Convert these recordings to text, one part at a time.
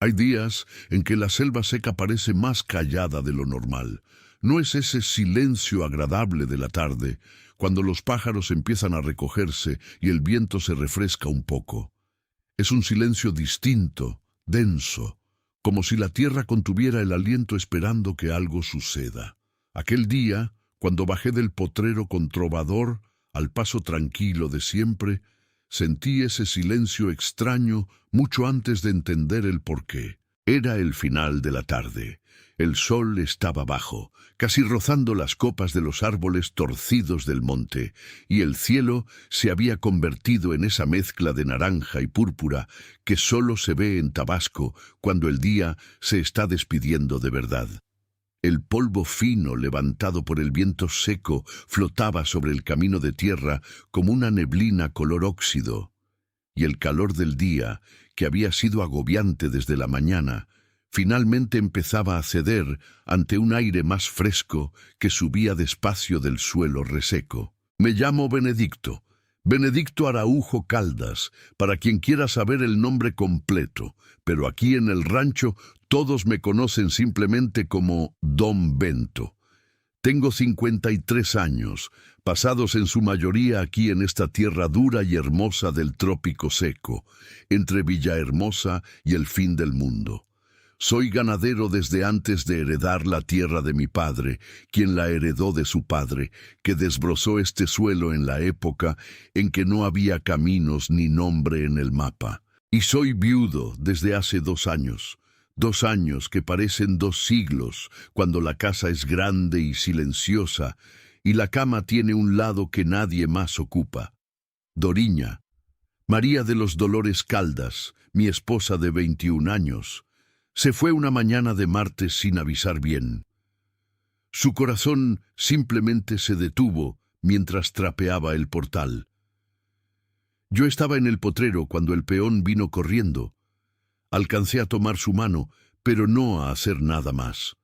Hay días en que la selva seca parece más callada de lo normal. No es ese silencio agradable de la tarde, cuando los pájaros empiezan a recogerse y el viento se refresca un poco. Es un silencio distinto, denso, como si la tierra contuviera el aliento esperando que algo suceda. Aquel día, cuando bajé del potrero con Trovador, al paso tranquilo de siempre, sentí ese silencio extraño mucho antes de entender el porqué. Era el final de la tarde. El sol estaba bajo, casi rozando las copas de los árboles torcidos del monte, y el cielo se había convertido en esa mezcla de naranja y púrpura que solo se ve en Tabasco cuando el día se está despidiendo de verdad. El polvo fino levantado por el viento seco flotaba sobre el camino de tierra como una neblina color óxido, y el calor del día, que había sido agobiante desde la mañana, finalmente empezaba a ceder ante un aire más fresco que subía despacio del suelo reseco. Me llamo Benedicto, Benedicto Araujo Caldas, para quien quiera saber el nombre completo, pero aquí en el rancho todos me conocen simplemente como Don Bento. Tengo 53 años, pasados en su mayoría aquí en esta tierra dura y hermosa del trópico seco, entre Villahermosa y el fin del mundo. Soy ganadero desde antes de heredar la tierra de mi padre, quien la heredó de su padre, que desbrozó este suelo en la época en que no había caminos ni nombre en el mapa. Y soy viudo desde hace 2 años. 2 años que parecen 2 siglos, cuando la casa es grande y silenciosa, y la cama tiene un lado que nadie más ocupa. Doriña, María de los Dolores Caldas, mi esposa de 21 años, se fue una mañana de martes sin avisar bien. Su corazón simplemente se detuvo mientras trapeaba el portal. Yo estaba en el potrero cuando el peón vino corriendo. Alcancé a tomar su mano, pero no a hacer nada más.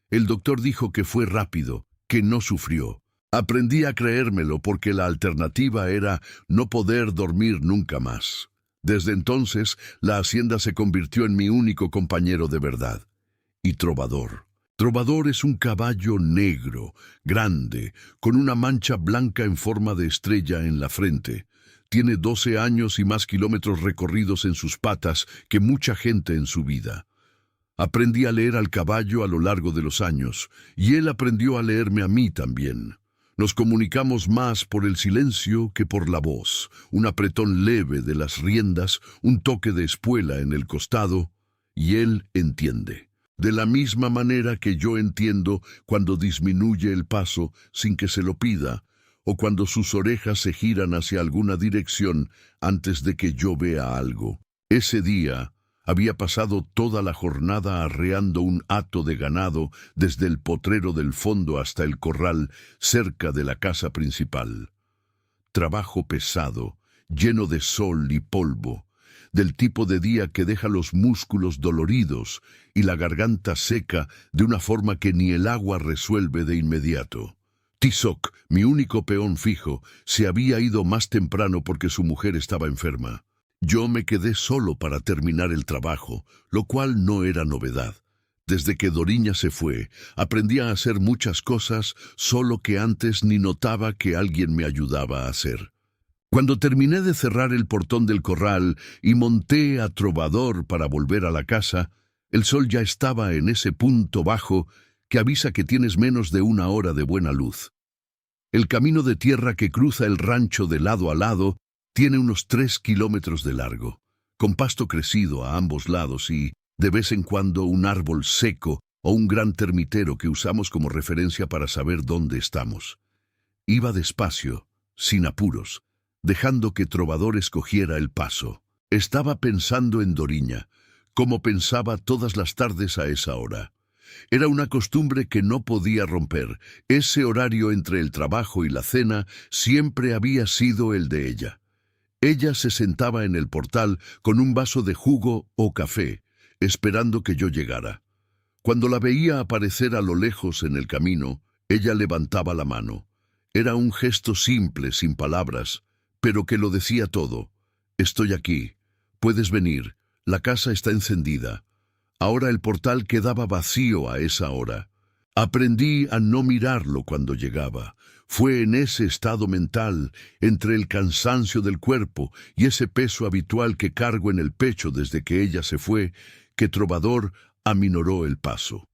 El doctor dijo que fue rápido, que no sufrió. Aprendí a creérmelo porque la alternativa era no poder dormir nunca más. Desde entonces, la hacienda se convirtió en mi único compañero de verdad. Y Trovador. Trovador es un caballo negro, grande, con una mancha blanca en forma de estrella en la frente. Tiene 12 años y más kilómetros recorridos en sus patas que mucha gente en su vida. Aprendí a leer al caballo a lo largo de los años, y él aprendió a leerme a mí también. Nos comunicamos más por el silencio que por la voz, un apretón leve de las riendas, un toque de espuela en el costado, y él entiende. De la misma manera que yo entiendo cuando disminuye el paso sin que se lo pida, o cuando sus orejas se giran hacia alguna dirección antes de que yo vea algo. Ese día había pasado toda la jornada arreando un hato de ganado desde el potrero del fondo hasta el corral cerca de la casa principal. Trabajo pesado, lleno de sol y polvo, del tipo de día que deja los músculos doloridos y la garganta seca de una forma que ni el agua resuelve de inmediato. Tizoc, mi único peón fijo, se había ido más temprano porque su mujer estaba enferma. Yo me quedé solo para terminar el trabajo, lo cual no era novedad. Desde que Doriña se fue, aprendí a hacer muchas cosas, solo que antes ni notaba que alguien me ayudaba a hacer. Cuando terminé de cerrar el portón del corral y monté a Trovador para volver a la casa, el sol ya estaba en ese punto bajo que avisa que tienes menos de 1 hora de buena luz. El camino de tierra que cruza el rancho de lado a lado tiene unos 3 kilómetros de largo, con pasto crecido a ambos lados y, de vez en cuando, un árbol seco o un gran termitero que usamos como referencia para saber dónde estamos. Iba despacio, sin apuros, dejando que Trovador escogiera el paso. Estaba pensando en Doriña, como pensaba todas las tardes a esa hora. Era una costumbre que no podía romper. Ese horario entre el trabajo y la cena siempre había sido el de ella. Ella se sentaba en el portal con un vaso de jugo o café, esperando que yo llegara. Cuando la veía aparecer a lo lejos en el camino, ella levantaba la mano. Era un gesto simple, sin palabras, pero que lo decía todo. Estoy aquí. Puedes venir. La casa está encendida. Ahora el portal quedaba vacío a esa hora. Aprendí a no mirarlo cuando llegaba. Fue en ese estado mental, entre el cansancio del cuerpo y ese peso habitual que cargo en el pecho desde que ella se fue, que Trovador aminoró el paso.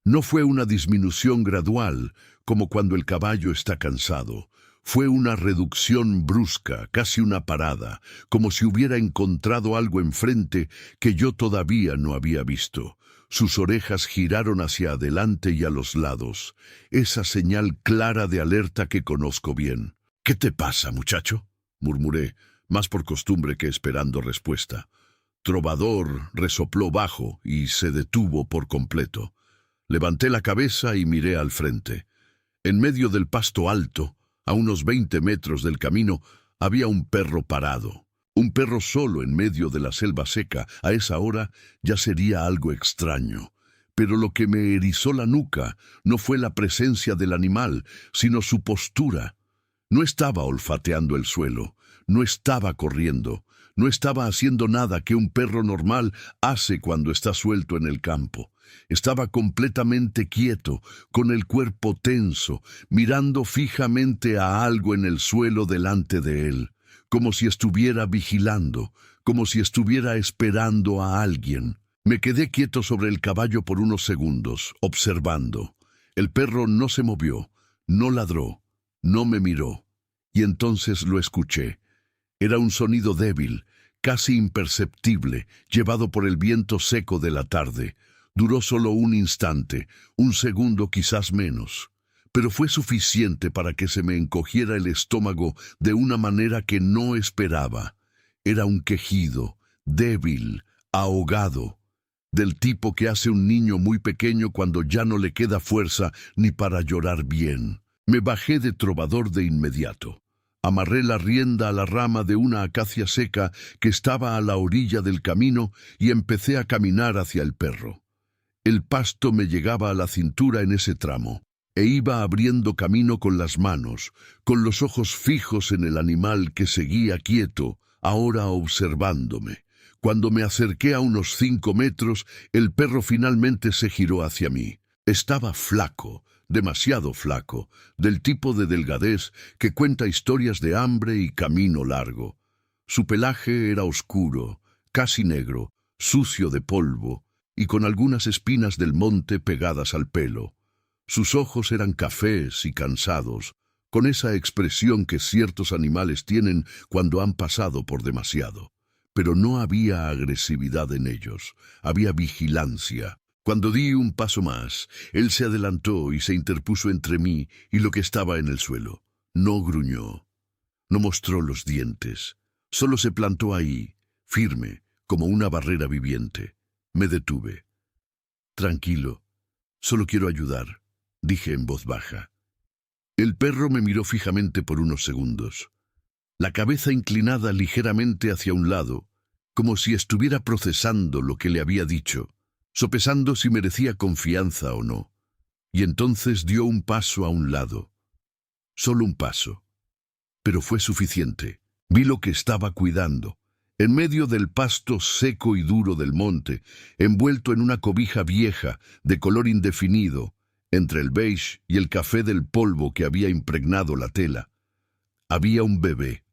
No fue una disminución gradual, como cuando el caballo está cansado. Fue una reducción brusca, casi una parada, como si hubiera encontrado algo enfrente que yo todavía no había visto. Sus orejas giraron hacia adelante y a los lados, esa señal clara de alerta que conozco bien. «¿Qué te pasa, muchacho?», murmuré, más por costumbre que esperando respuesta. Trovador resopló bajo y se detuvo por completo. Levanté la cabeza y miré al frente. En medio del pasto alto, a unos 20 metros del camino, había un perro parado. Un perro solo en medio de la selva seca, a esa hora, ya sería algo extraño. Pero lo que me erizó la nuca no fue la presencia del animal, sino su postura. No estaba olfateando el suelo, no estaba corriendo, no estaba haciendo nada que un perro normal hace cuando está suelto en el campo. Estaba completamente quieto, con el cuerpo tenso, mirando fijamente a algo en el suelo delante de él, como si estuviera vigilando, como si estuviera esperando a alguien. Me quedé quieto sobre el caballo por unos segundos, observando. El perro no se movió, no ladró, no me miró. Y entonces lo escuché. Era un sonido débil, casi imperceptible, llevado por el viento seco de la tarde. Duró solo un instante, un segundo quizás menos, pero fue suficiente para que se me encogiera el estómago de una manera que no esperaba. Era un quejido, débil, ahogado, del tipo que hace un niño muy pequeño cuando ya no le queda fuerza ni para llorar bien. Me bajé de Trovador de inmediato. Amarré la rienda a la rama de una acacia seca que estaba a la orilla del camino y empecé a caminar hacia el perro. El pasto me llegaba a la cintura en ese tramo, e iba abriendo camino con las manos, con los ojos fijos en el animal que seguía quieto, ahora observándome. Cuando me acerqué a unos 5 metros, el perro finalmente se giró hacia mí. Estaba flaco, demasiado flaco, del tipo de delgadez que cuenta historias de hambre y camino largo. Su pelaje era oscuro, casi negro, sucio de polvo, y con algunas espinas del monte pegadas al pelo. Sus ojos eran cafés y cansados, con esa expresión que ciertos animales tienen cuando han pasado por demasiado. Pero no había agresividad en ellos, había vigilancia. Cuando di un paso más, él se adelantó y se interpuso entre mí y lo que estaba en el suelo. No gruñó, no mostró los dientes, solo se plantó ahí, firme, como una barrera viviente. Me detuve. «Tranquilo, solo quiero ayudar», dije en voz baja. El perro me miró fijamente por unos segundos, la cabeza inclinada ligeramente hacia un lado, como si estuviera procesando lo que le había dicho, sopesando si merecía confianza o no. Y entonces dio un paso a un lado. Solo un paso. Pero fue suficiente. Vi lo que estaba cuidando. En medio del pasto seco y duro del monte, envuelto en una cobija vieja, de color indefinido, entre el beige y el café del polvo que había impregnado la tela, había un bebé.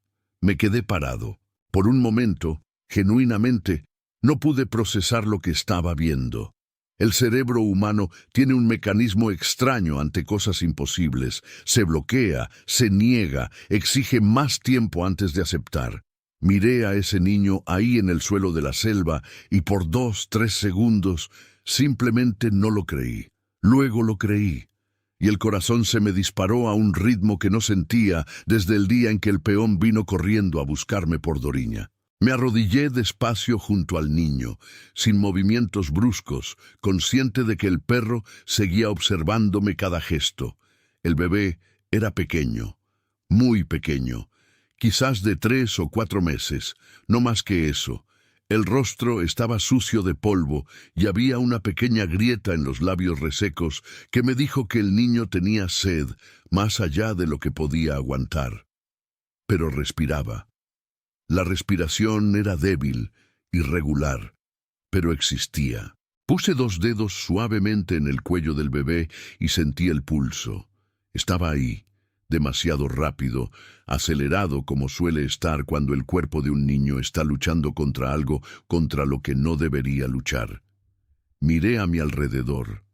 Me quedé parado. Por un momento, genuinamente, no pude procesar lo que estaba viendo. El cerebro humano tiene un mecanismo extraño ante cosas imposibles. Se bloquea, se niega, exige más tiempo antes de aceptar. Miré a ese niño ahí en el suelo de la selva y por 2-3 segundos simplemente no lo creí. Luego lo creí, y el corazón se me disparó a un ritmo que no sentía desde el día en que el peón vino corriendo a buscarme por Doriña. Me arrodillé despacio junto al niño, sin movimientos bruscos, consciente de que el perro seguía observándome cada gesto. El bebé era pequeño, muy pequeño, quizás de 3 o 4 meses, no más que eso. El rostro estaba sucio de polvo y había una pequeña grieta en los labios resecos que me dijo que el niño tenía sed más allá de lo que podía aguantar. Pero respiraba. La respiración era débil, irregular, pero existía. Puse 2 dedos suavemente en el cuello del bebé y sentí el pulso. Estaba ahí, demasiado rápido, acelerado como suele estar cuando el cuerpo de un niño está luchando contra algo contra lo que no debería luchar. Miré a mi alrededor.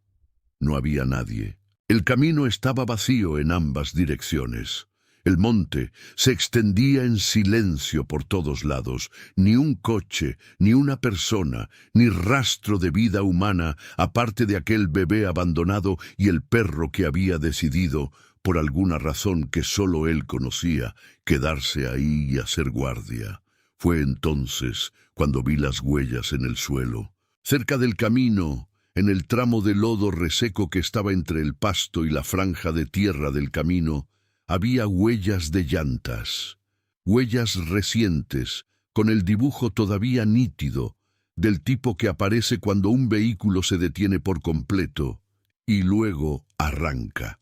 No había nadie. El camino estaba vacío en ambas direcciones. El monte se extendía en silencio por todos lados. Ni un coche, ni una persona, ni rastro de vida humana, aparte de aquel bebé abandonado y el perro que había decidido, por alguna razón que solo él conocía, quedarse ahí y hacer guardia. Fue entonces cuando vi las huellas en el suelo. Cerca del camino, en el tramo de lodo reseco que estaba entre el pasto y la franja de tierra del camino, había huellas de llantas, huellas recientes, con el dibujo todavía nítido, del tipo que aparece cuando un vehículo se detiene por completo y luego arranca.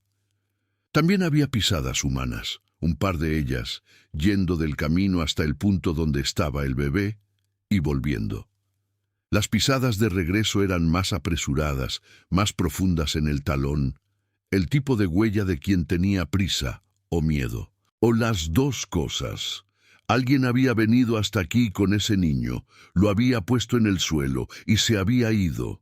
También había pisadas humanas, un par de ellas, yendo del camino hasta el punto donde estaba el bebé y volviendo. Las pisadas de regreso eran más apresuradas, más profundas en el talón, el tipo de huella de quien tenía prisa o miedo, o las dos cosas. Alguien había venido hasta aquí con ese niño, lo había puesto en el suelo y se había ido.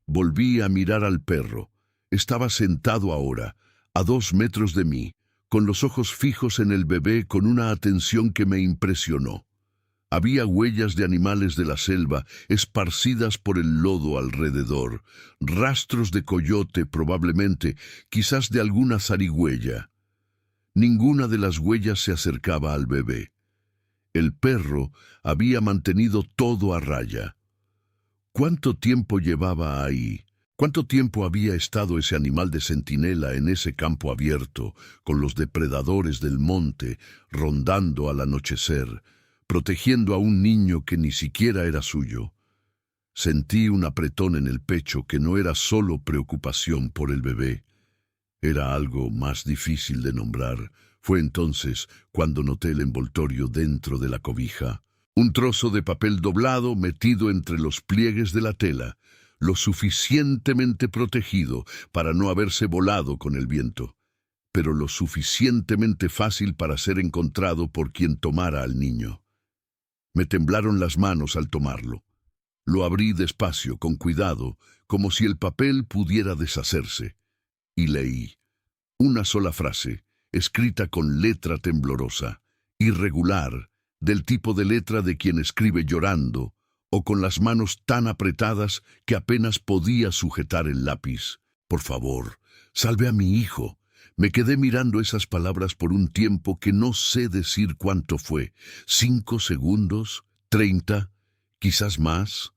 Volví a mirar al perro. Estaba sentado ahora, a 2 metros de mí, con los ojos fijos en el bebé con una atención que me impresionó. Había huellas de animales de la selva esparcidas por el lodo alrededor, rastros de coyote probablemente, quizás de alguna zarigüeya. Ninguna de las huellas se acercaba al bebé. El perro había mantenido todo a raya. ¿Cuánto tiempo llevaba ahí? ¿Cuánto tiempo había estado ese animal de centinela en ese campo abierto, con los depredadores del monte, rondando al anochecer, protegiendo a un niño que ni siquiera era suyo? Sentí un apretón en el pecho que no era solo preocupación por el bebé. Era algo más difícil de nombrar. Fue entonces cuando noté el envoltorio dentro de la cobija. Un trozo de papel doblado metido entre los pliegues de la tela, lo suficientemente protegido para no haberse volado con el viento, pero lo suficientemente fácil para ser encontrado por quien tomara al niño. Me temblaron las manos al tomarlo. Lo abrí despacio, con cuidado, como si el papel pudiera deshacerse, y leí una sola frase, escrita con letra temblorosa, irregular, del tipo de letra de quien escribe llorando, o con las manos tan apretadas que apenas podía sujetar el lápiz. Por favor, salve a mi hijo. Me quedé mirando esas palabras por un tiempo que no sé decir cuánto fue. 5 segundos, 30, quizás más.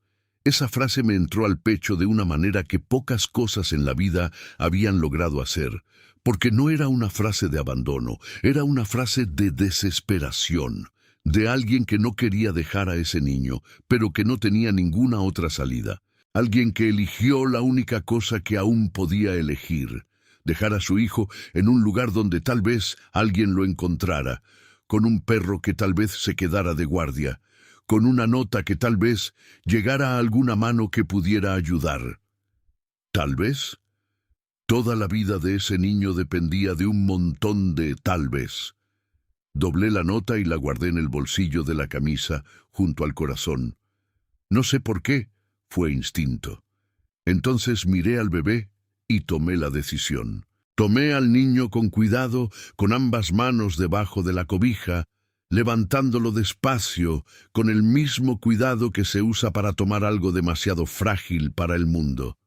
Esa frase me entró al pecho de una manera que pocas cosas en la vida habían logrado hacer, porque no era una frase de abandono, era una frase de desesperación, de alguien que no quería dejar a ese niño, pero que no tenía ninguna otra salida. Alguien que eligió la única cosa que aún podía elegir, dejar a su hijo en un lugar donde tal vez alguien lo encontrara, con un perro que tal vez se quedara de guardia, con una nota que tal vez llegara a alguna mano que pudiera ayudar. Tal vez toda la vida de ese niño dependía de un montón de tal vez. Doblé la nota y la guardé en el bolsillo de la camisa, junto al corazón. No sé por qué, fue instinto. Entonces miré al bebé y tomé la decisión. Tomé al niño con cuidado, con ambas manos debajo de la cobija, levantándolo despacio, con el mismo cuidado que se usa para tomar algo demasiado frágil para el mundo.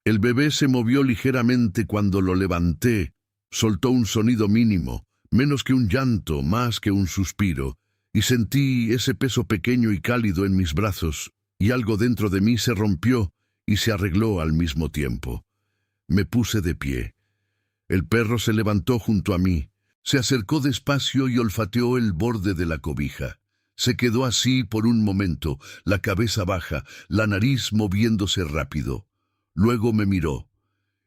El bebé se movió ligeramente cuando lo levanté, soltó un sonido mínimo, menos que un llanto, más que un suspiro, y sentí ese peso pequeño y cálido en mis brazos, y algo dentro de mí se rompió y se arregló al mismo tiempo. Me puse de pie. El perro se levantó junto a mí, se acercó despacio y olfateó el borde de la cobija. Se quedó así por un momento, la cabeza baja, la nariz moviéndose rápido. Luego me miró.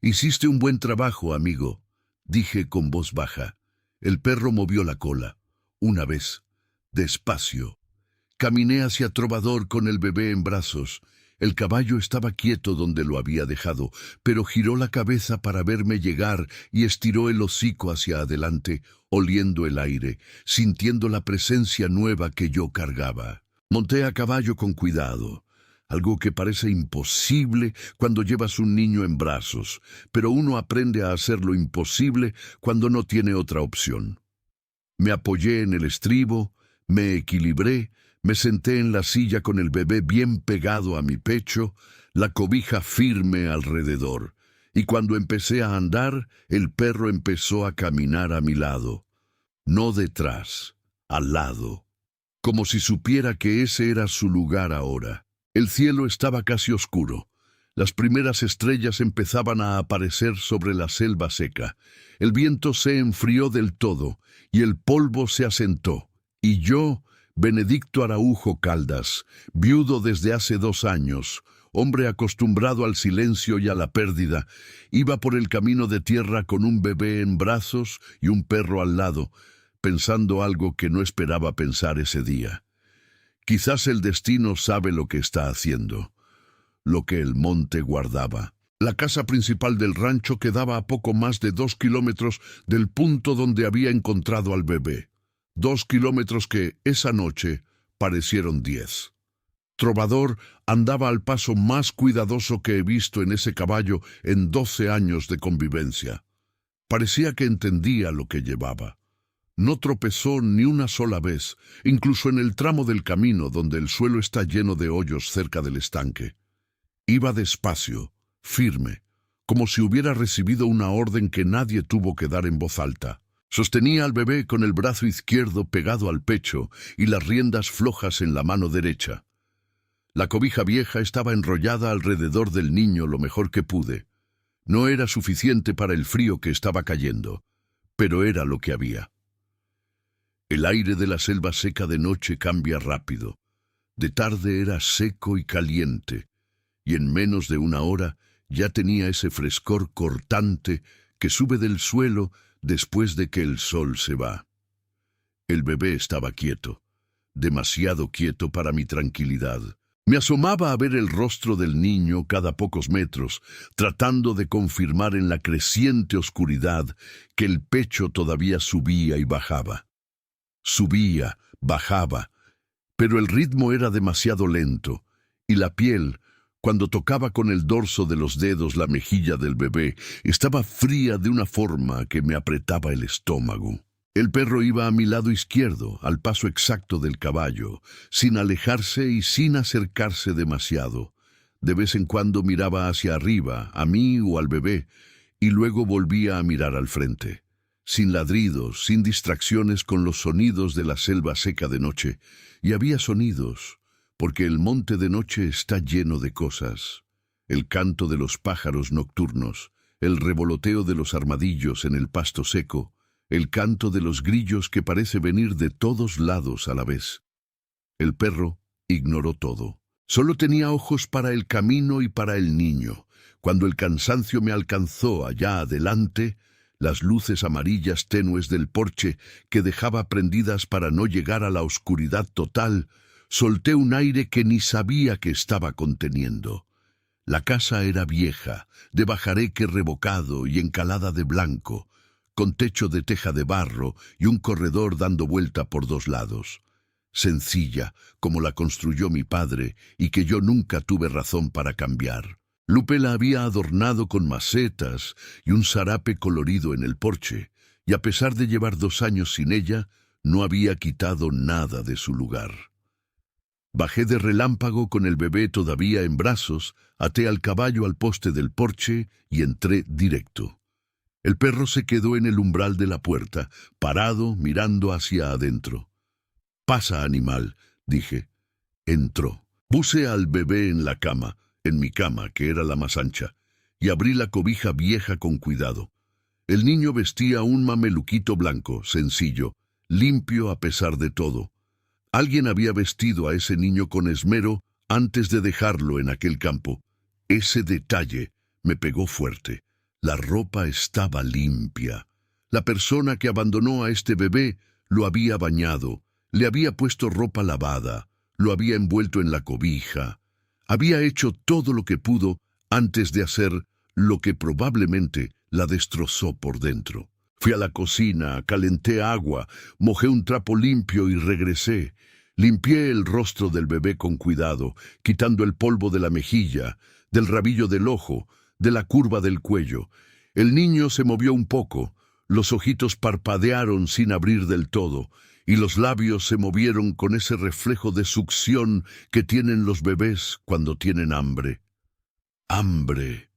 «Hiciste un buen trabajo, amigo», dije con voz baja. El perro movió la cola. Una vez, despacio. Caminé hacia Trovador con el bebé en brazos. El caballo estaba quieto donde lo había dejado, pero giró la cabeza para verme llegar y estiró el hocico hacia adelante, oliendo el aire, sintiendo la presencia nueva que yo cargaba. Monté a caballo con cuidado, algo que parece imposible cuando llevas un niño en brazos, pero uno aprende a hacer lo imposible cuando no tiene otra opción. Me apoyé en el estribo, me equilibré, me senté en la silla con el bebé bien pegado a mi pecho, la cobija firme alrededor, y cuando empecé a andar, el perro empezó a caminar a mi lado, no detrás, al lado, como si supiera que ese era su lugar ahora. El cielo estaba casi oscuro. Las primeras estrellas empezaban a aparecer sobre la selva seca. El viento se enfrió del todo y el polvo se asentó. Y yo, Benedicto Araujo Caldas, viudo desde hace 2 años, hombre acostumbrado al silencio y a la pérdida, iba por el camino de tierra con un bebé en brazos y un perro al lado, pensando algo que no esperaba pensar ese día. Quizás el destino sabe lo que está haciendo, lo que el monte guardaba. La casa principal del rancho quedaba a poco más de 2 kilómetros del punto donde había encontrado al bebé. 2 kilómetros que, esa noche, parecieron 10. Trovador andaba al paso más cuidadoso que he visto en ese caballo en 12 años de convivencia. Parecía que entendía lo que llevaba. No tropezó ni una sola vez, incluso en el tramo del camino donde el suelo está lleno de hoyos cerca del estanque. Iba despacio, firme, como si hubiera recibido una orden que nadie tuvo que dar en voz alta. Sostenía al bebé con el brazo izquierdo pegado al pecho y las riendas flojas en la mano derecha. La cobija vieja estaba enrollada alrededor del niño lo mejor que pude. No era suficiente para el frío que estaba cayendo, pero era lo que había. El aire de la selva seca de noche cambia rápido. De tarde era seco y caliente, y en menos de 1 hora ya tenía ese frescor cortante que sube del suelo después de que el sol se va. El bebé estaba quieto, demasiado quieto para mi tranquilidad. Me asomaba a ver el rostro del niño cada pocos metros, tratando de confirmar en la creciente oscuridad que el pecho todavía subía y bajaba. Subía, bajaba, pero el ritmo era demasiado lento, y la piel, cuando tocaba con el dorso de los dedos la mejilla del bebé, estaba fría de una forma que me apretaba el estómago. El perro iba a mi lado izquierdo, al paso exacto del caballo, sin alejarse y sin acercarse demasiado. De vez en cuando miraba hacia arriba, a mí o al bebé, y luego volvía a mirar al frente. Sin ladridos, sin distracciones con los sonidos de la selva seca de noche. Y había sonidos, porque el monte de noche está lleno de cosas. El canto de los pájaros nocturnos, el revoloteo de los armadillos en el pasto seco, el canto de los grillos que parece venir de todos lados a la vez. El perro ignoró todo. Solo tenía ojos para el camino y para el niño. Cuando el cansancio me alcanzó allá adelante, las luces amarillas tenues del porche que dejaba prendidas para no llegar a la oscuridad total, solté un aire que ni sabía que estaba conteniendo. La casa era vieja, de bajareque revocado y encalada de blanco, con techo de teja de barro y un corredor dando vuelta por 2 lados. Sencilla, como la construyó mi padre y que yo nunca tuve razón para cambiar. Lupe la había adornado con macetas y un zarape colorido en el porche, y a pesar de llevar 2 años sin ella, no había quitado nada de su lugar. Bajé de relámpago con el bebé todavía en brazos, até al caballo al poste del porche y entré directo. El perro se quedó en el umbral de la puerta, parado, mirando hacia adentro. «Pasa, animal», dije. Entró. Puse al bebé en la cama, en mi cama, que era la más ancha, y abrí la cobija vieja con cuidado. El niño vestía un mameluquito blanco, sencillo, limpio a pesar de todo. Alguien había vestido a ese niño con esmero antes de dejarlo en aquel campo. Ese detalle me pegó fuerte. La ropa estaba limpia. La persona que abandonó a este bebé lo había bañado, le había puesto ropa lavada, lo había envuelto en la cobija. Había hecho todo lo que pudo antes de hacer lo que probablemente la destrozó por dentro. Fui a la cocina, calenté agua, mojé un trapo limpio y regresé. Limpié el rostro del bebé con cuidado, quitando el polvo de la mejilla, del rabillo del ojo, de la curva del cuello. El niño se movió un poco, los ojitos parpadearon sin abrir del todo, y los labios se movieron con ese reflejo de succión que tienen los bebés cuando tienen hambre. ¡Hambre!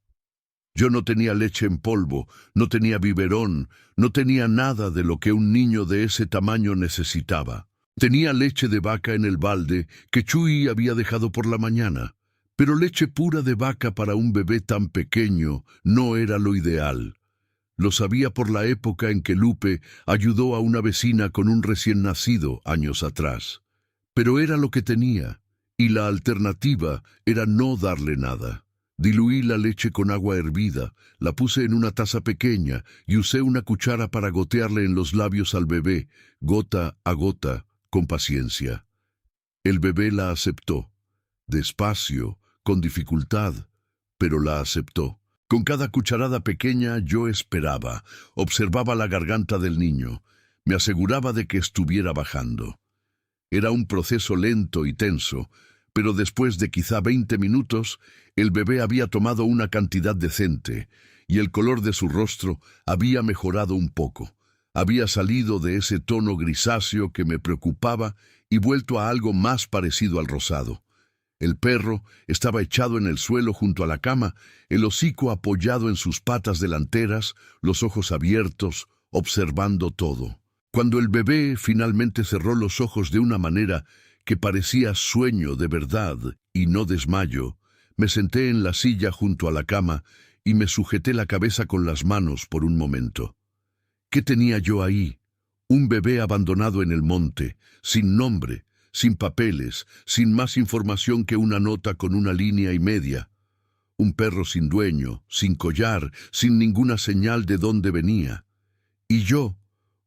Yo no tenía leche en polvo, no tenía biberón, no tenía nada de lo que un niño de ese tamaño necesitaba. Tenía leche de vaca en el balde que Chuy había dejado por la mañana, pero leche pura de vaca para un bebé tan pequeño no era lo ideal. Lo sabía por la época en que Lupe ayudó a una vecina con un recién nacido años atrás. Pero era lo que tenía, y la alternativa era no darle nada. Diluí la leche con agua hervida, la puse en una taza pequeña y usé una cuchara para gotearle en los labios al bebé, gota a gota, con paciencia. El bebé la aceptó, despacio, con dificultad, pero la aceptó. Con cada cucharada pequeña yo esperaba, observaba la garganta del niño, me aseguraba de que estuviera bajando. Era un proceso lento y tenso, pero después de quizá 20 minutos, el bebé había tomado una cantidad decente, y el color de su rostro había mejorado un poco. Había salido de ese tono grisáceo que me preocupaba y vuelto a algo más parecido al rosado. El perro estaba echado en el suelo junto a la cama, el hocico apoyado en sus patas delanteras, los ojos abiertos, observando todo. Cuando el bebé finalmente cerró los ojos de una manera que parecía sueño de verdad y no desmayo, me senté en la silla junto a la cama y me sujeté la cabeza con las manos por un momento. ¿Qué tenía yo ahí? Un bebé abandonado en el monte, sin nombre, sin papeles, sin más información que una nota con una línea y media. Un perro sin dueño, sin collar, sin ninguna señal de dónde venía. Y yo,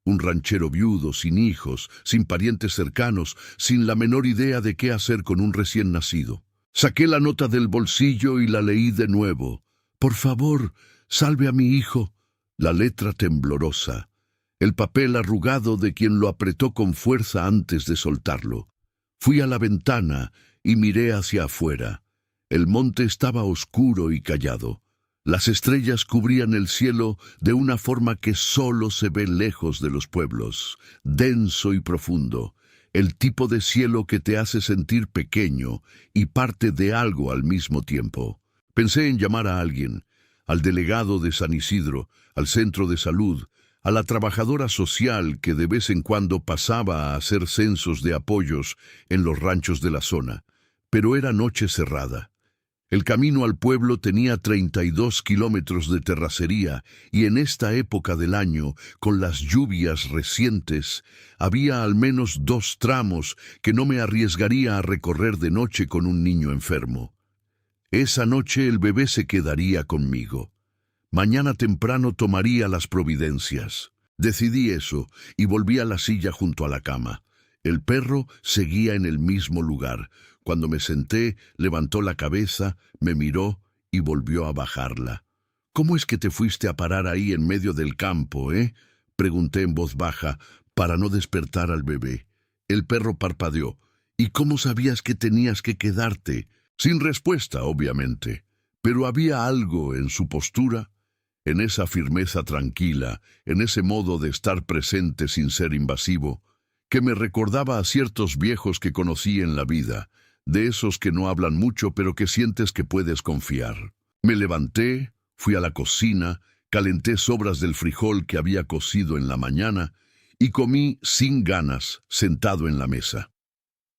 un ranchero viudo, sin hijos, sin parientes cercanos, sin la menor idea de qué hacer con un recién nacido. Saqué la nota del bolsillo y la leí de nuevo. «Por favor, salve a mi hijo». La letra temblorosa, el papel arrugado de quien lo apretó con fuerza antes de soltarlo. Fui a la ventana y miré hacia afuera. El monte estaba oscuro y callado. Las estrellas cubrían el cielo de una forma que solo se ve lejos de los pueblos, denso y profundo, el tipo de cielo que te hace sentir pequeño y parte de algo al mismo tiempo. Pensé en llamar a alguien, al delegado de San Isidro, al centro de salud, a la trabajadora social que de vez en cuando pasaba a hacer censos de apoyos en los ranchos de la zona. Pero era noche cerrada. El camino al pueblo tenía 32 kilómetros de terracería y en esta época del año, con las lluvias recientes, había al menos 2 tramos que no me arriesgaría a recorrer de noche con un niño enfermo. Esa noche el bebé se quedaría conmigo. Mañana temprano tomaría las providencias. Decidí eso y volví a la silla junto a la cama. El perro seguía en el mismo lugar. Cuando me senté, levantó la cabeza, me miró y volvió a bajarla. «¿Cómo es que te fuiste a parar ahí en medio del campo, Pregunté en voz baja para no despertar al bebé. El perro parpadeó. «¿Y cómo sabías que tenías que quedarte?» Sin respuesta, obviamente. Pero había algo en su postura, en esa firmeza tranquila, en ese modo de estar presente sin ser invasivo, que me recordaba a ciertos viejos que conocí en la vida, de esos que no hablan mucho pero que sientes que puedes confiar. Me levanté, fui a la cocina, calenté sobras del frijol que había cocido en la mañana y comí sin ganas, sentado en la mesa.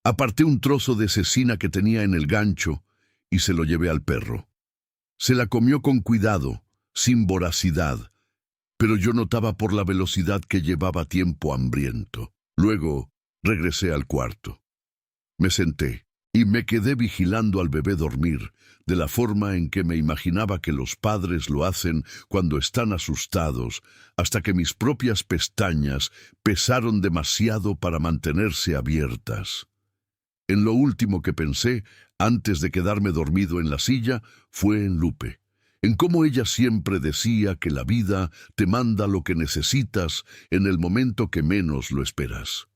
Aparté un trozo de cecina que tenía en el gancho y se lo llevé al perro. Se la comió con cuidado, sin voracidad, pero yo notaba por la velocidad que llevaba tiempo hambriento. Luego regresé al cuarto. Me senté y me quedé vigilando al bebé dormir, de la forma en que me imaginaba que los padres lo hacen cuando están asustados, hasta que mis propias pestañas pesaron demasiado para mantenerse abiertas. En lo último que pensé, antes de quedarme dormido en la silla, fue en Lupe. En cómo ella siempre decía que la vida te manda lo que necesitas en el momento que menos lo esperas.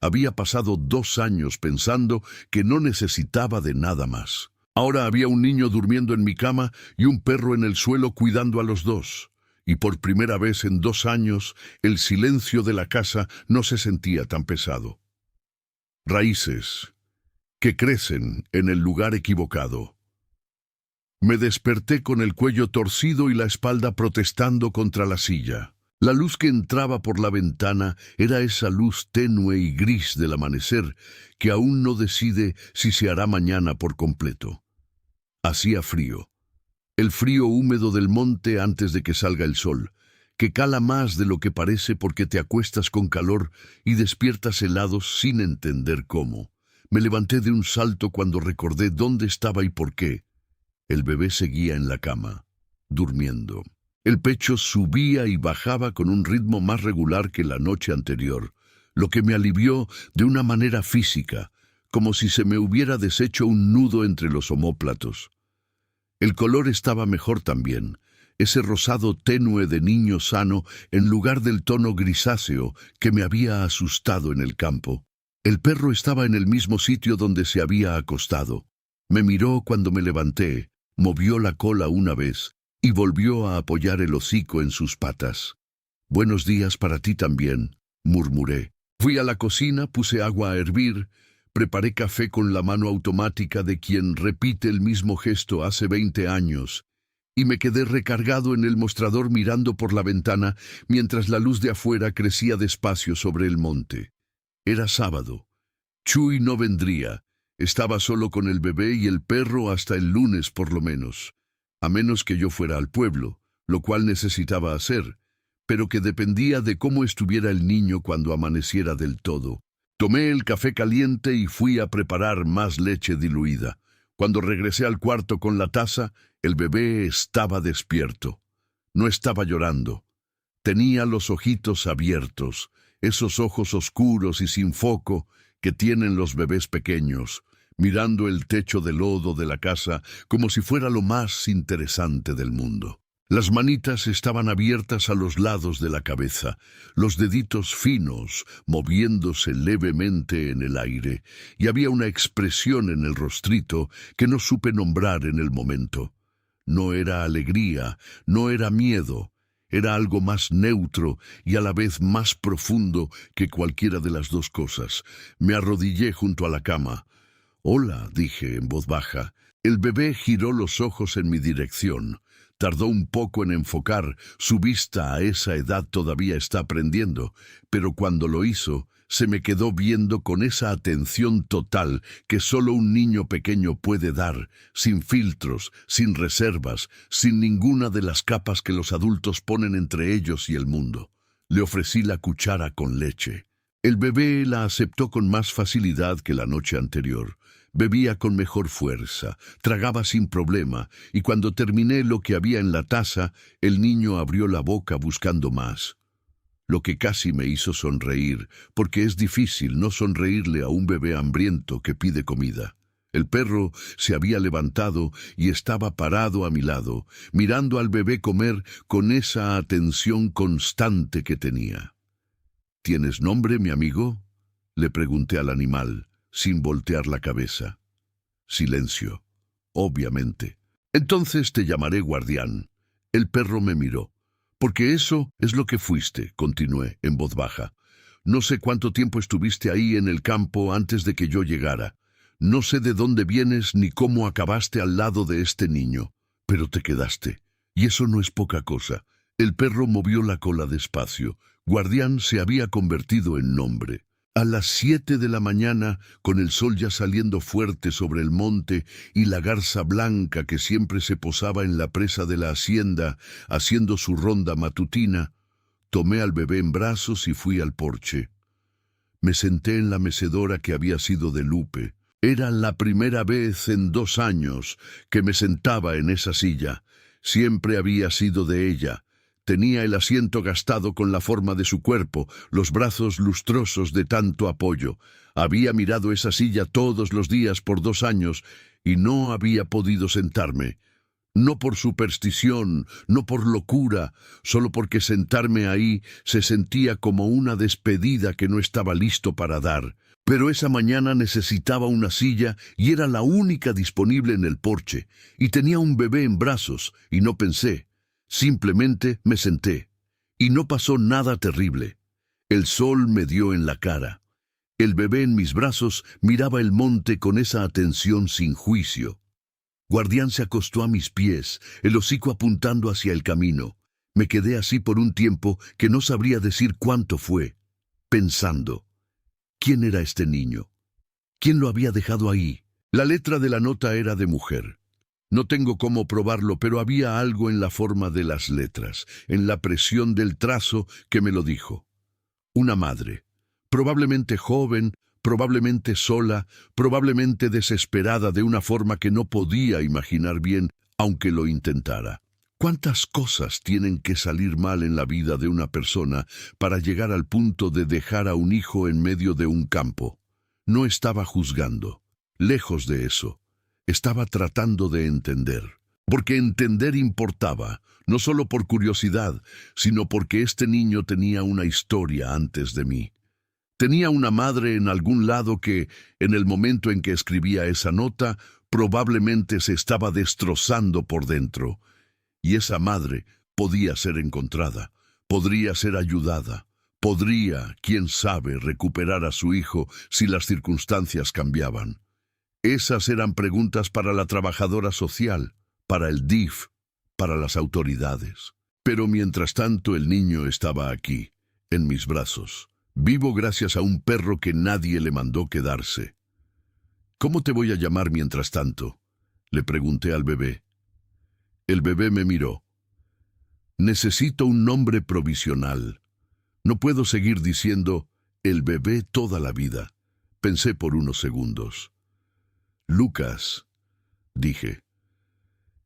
Había pasado 2 años pensando que no necesitaba de nada más. Ahora había un niño durmiendo en mi cama y un perro en el suelo cuidando a los dos. Y por primera vez en 2 años, el silencio de la casa no se sentía tan pesado. Raíces que crecen en el lugar equivocado. Me desperté con el cuello torcido y la espalda protestando contra la silla. La luz que entraba por la ventana era esa luz tenue y gris del amanecer que aún no decide si se hará mañana por completo. Hacía frío. El frío húmedo del monte antes de que salga el sol, que cala más de lo que parece porque te acuestas con calor y despiertas helado sin entender cómo. Me levanté de un salto cuando recordé dónde estaba y por qué. El bebé seguía en la cama, durmiendo. El pecho subía y bajaba con un ritmo más regular que la noche anterior, lo que me alivió de una manera física, como si se me hubiera deshecho un nudo entre los omóplatos. El color estaba mejor también, ese rosado tenue de niño sano en lugar del tono grisáceo que me había asustado en el campo. El perro estaba en el mismo sitio donde se había acostado. Me miró cuando me levanté, movió la cola una vez y volvió a apoyar el hocico en sus patas. «Buenos días para ti también», murmuré. Fui a la cocina, puse agua a hervir, preparé café con la mano automática de quien repite el mismo gesto hace 20 años, y me quedé recargado en el mostrador mirando por la ventana mientras la luz de afuera crecía despacio sobre el monte. Era sábado. Chuy no vendría. Estaba solo con el bebé y el perro hasta el lunes por lo menos, a menos que yo fuera al pueblo, lo cual necesitaba hacer, pero que dependía de cómo estuviera el niño cuando amaneciera del todo. Tomé el café caliente y fui a preparar más leche diluida. Cuando regresé al cuarto con la taza, el bebé estaba despierto. No estaba llorando. Tenía los ojitos abiertos, esos ojos oscuros y sin foco que tienen los bebés pequeños, mirando el techo de lodo de la casa como si fuera lo más interesante del mundo. Las manitas estaban abiertas a los lados de la cabeza, los deditos finos moviéndose levemente en el aire, y había una expresión en el rostrito que no supe nombrar en el momento. No era alegría, no era miedo, era algo más neutro y a la vez más profundo que cualquiera de las dos cosas. Me arrodillé junto a la cama. «Hola», dije en voz baja. El bebé giró los ojos en mi dirección. Tardó un poco en enfocar, su vista a esa edad todavía está aprendiendo, pero cuando lo hizo, se me quedó viendo con esa atención total que solo un niño pequeño puede dar, sin filtros, sin reservas, sin ninguna de las capas que los adultos ponen entre ellos y el mundo. Le ofrecí la cuchara con leche. El bebé la aceptó con más facilidad que la noche anterior. Bebía con mejor fuerza, tragaba sin problema, y cuando terminé lo que había en la taza, el niño abrió la boca buscando más. Lo que casi me hizo sonreír, porque es difícil no sonreírle a un bebé hambriento que pide comida. El perro se había levantado y estaba parado a mi lado, mirando al bebé comer con esa atención constante que tenía. «¿Tienes nombre, mi amigo?», le pregunté al animal, sin voltear la cabeza. Silencio. Obviamente. «Entonces te llamaré Guardián». El perro me miró. «Porque eso es lo que fuiste», continué en voz baja. «No sé cuánto tiempo estuviste ahí en el campo antes de que yo llegara. No sé de dónde vienes ni cómo acabaste al lado de este niño, pero te quedaste. Y eso no es poca cosa». El perro movió la cola despacio. Guardián se había convertido en nombre. A las 7 de la mañana, con el sol ya saliendo fuerte sobre el monte y la garza blanca que siempre se posaba en la presa de la hacienda, haciendo su ronda matutina, tomé al bebé en brazos y fui al porche. Me senté en la mecedora que había sido de Lupe. Era la primera vez en 2 años que me sentaba en esa silla. Siempre había sido de ella. Tenía el asiento gastado con la forma de su cuerpo, los brazos lustrosos de tanto apoyo. Había mirado esa silla todos los días por 2 años y no había podido sentarme. No por superstición, no por locura, solo porque sentarme ahí se sentía como una despedida que no estaba listo para dar. Pero esa mañana necesitaba una silla y era la única disponible en el porche, y tenía un bebé en brazos, y no pensé. Simplemente me senté. Y no pasó nada terrible. El sol me dio en la cara. El bebé en mis brazos miraba el monte con esa atención sin juicio. Guardián se acostó a mis pies, el hocico apuntando hacia el camino. Me quedé así por un tiempo que no sabría decir cuánto fue, pensando. ¿Quién era este niño? ¿Quién lo había dejado ahí? La letra de la nota era de mujer. No tengo cómo probarlo, pero había algo en la forma de las letras, en la presión del trazo que me lo dijo. Una madre, probablemente joven, probablemente sola, probablemente desesperada de una forma que no podía imaginar bien, aunque lo intentara. ¿Cuántas cosas tienen que salir mal en la vida de una persona para llegar al punto de dejar a un hijo en medio de un campo? No estaba juzgando. Lejos de eso. Estaba tratando de entender. Porque entender importaba, no solo por curiosidad, sino porque este niño tenía una historia antes de mí. Tenía una madre en algún lado que, en el momento en que escribía esa nota, probablemente se estaba destrozando por dentro. Y esa madre podía ser encontrada, podría ser ayudada, podría, quién sabe, recuperar a su hijo si las circunstancias cambiaban. Esas eran preguntas para la trabajadora social, para el DIF, para las autoridades. Pero mientras tanto el niño estaba aquí, en mis brazos, vivo gracias a un perro que nadie le mandó quedarse. ¿Cómo te voy a llamar mientras tanto?, le pregunté al bebé. El bebé me miró. Necesito un nombre provisional. No puedo seguir diciendo el bebé toda la vida. Pensé por unos segundos. Lucas, dije.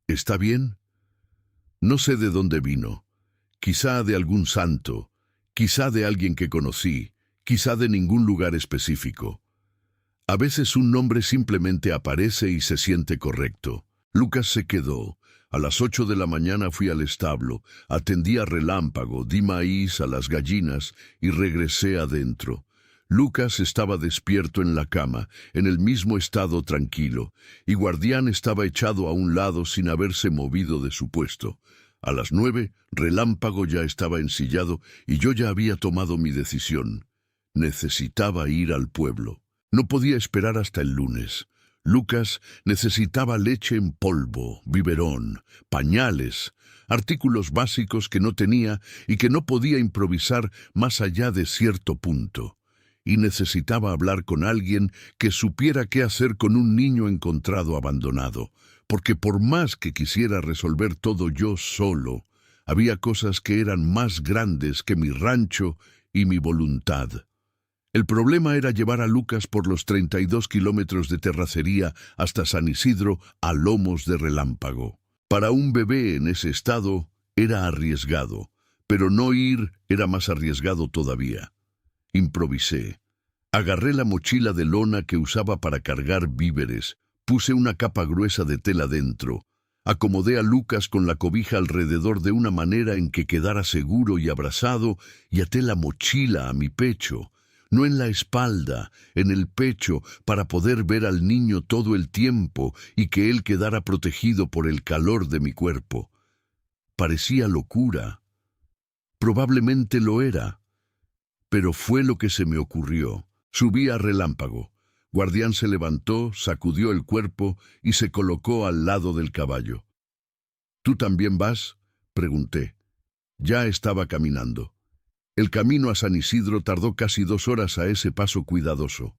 ¿Está bien? No sé de dónde vino. Quizá de algún santo, quizá de alguien que conocí, quizá de ningún lugar específico. A veces un nombre simplemente aparece y se siente correcto. Lucas se quedó. A las 8 de la mañana fui al establo, atendí a Relámpago, di maíz a las gallinas y regresé adentro. Lucas estaba despierto en la cama, en el mismo estado tranquilo, y Guardián estaba echado a un lado sin haberse movido de su puesto. A las 9, Relámpago ya estaba ensillado y yo ya había tomado mi decisión. Necesitaba ir al pueblo. No podía esperar hasta el lunes. Lucas necesitaba leche en polvo, biberón, pañales, artículos básicos que no tenía y que no podía improvisar más allá de cierto punto. Y necesitaba hablar con alguien que supiera qué hacer con un niño encontrado abandonado, porque por más que quisiera resolver todo yo solo, había cosas que eran más grandes que mi rancho y mi voluntad. El problema era llevar a Lucas por los 32 kilómetros de terracería hasta San Isidro a lomos de Relámpago. Para un bebé en ese estado era arriesgado, pero no ir era más arriesgado todavía. Improvisé. Agarré la mochila de lona que usaba para cargar víveres, puse una capa gruesa de tela dentro, acomodé a Lucas con la cobija alrededor de una manera en que quedara seguro y abrazado y até la mochila a mi pecho. No en la espalda, en el pecho, para poder ver al niño todo el tiempo y que él quedara protegido por el calor de mi cuerpo. Parecía locura. Probablemente lo era. Pero fue lo que se me ocurrió. Subí a Relámpago. Guardián se levantó, sacudió el cuerpo y se colocó al lado del caballo. ¿Tú también vas?, pregunté. Ya estaba caminando. El camino a San Isidro tardó casi 2 horas a ese paso cuidadoso.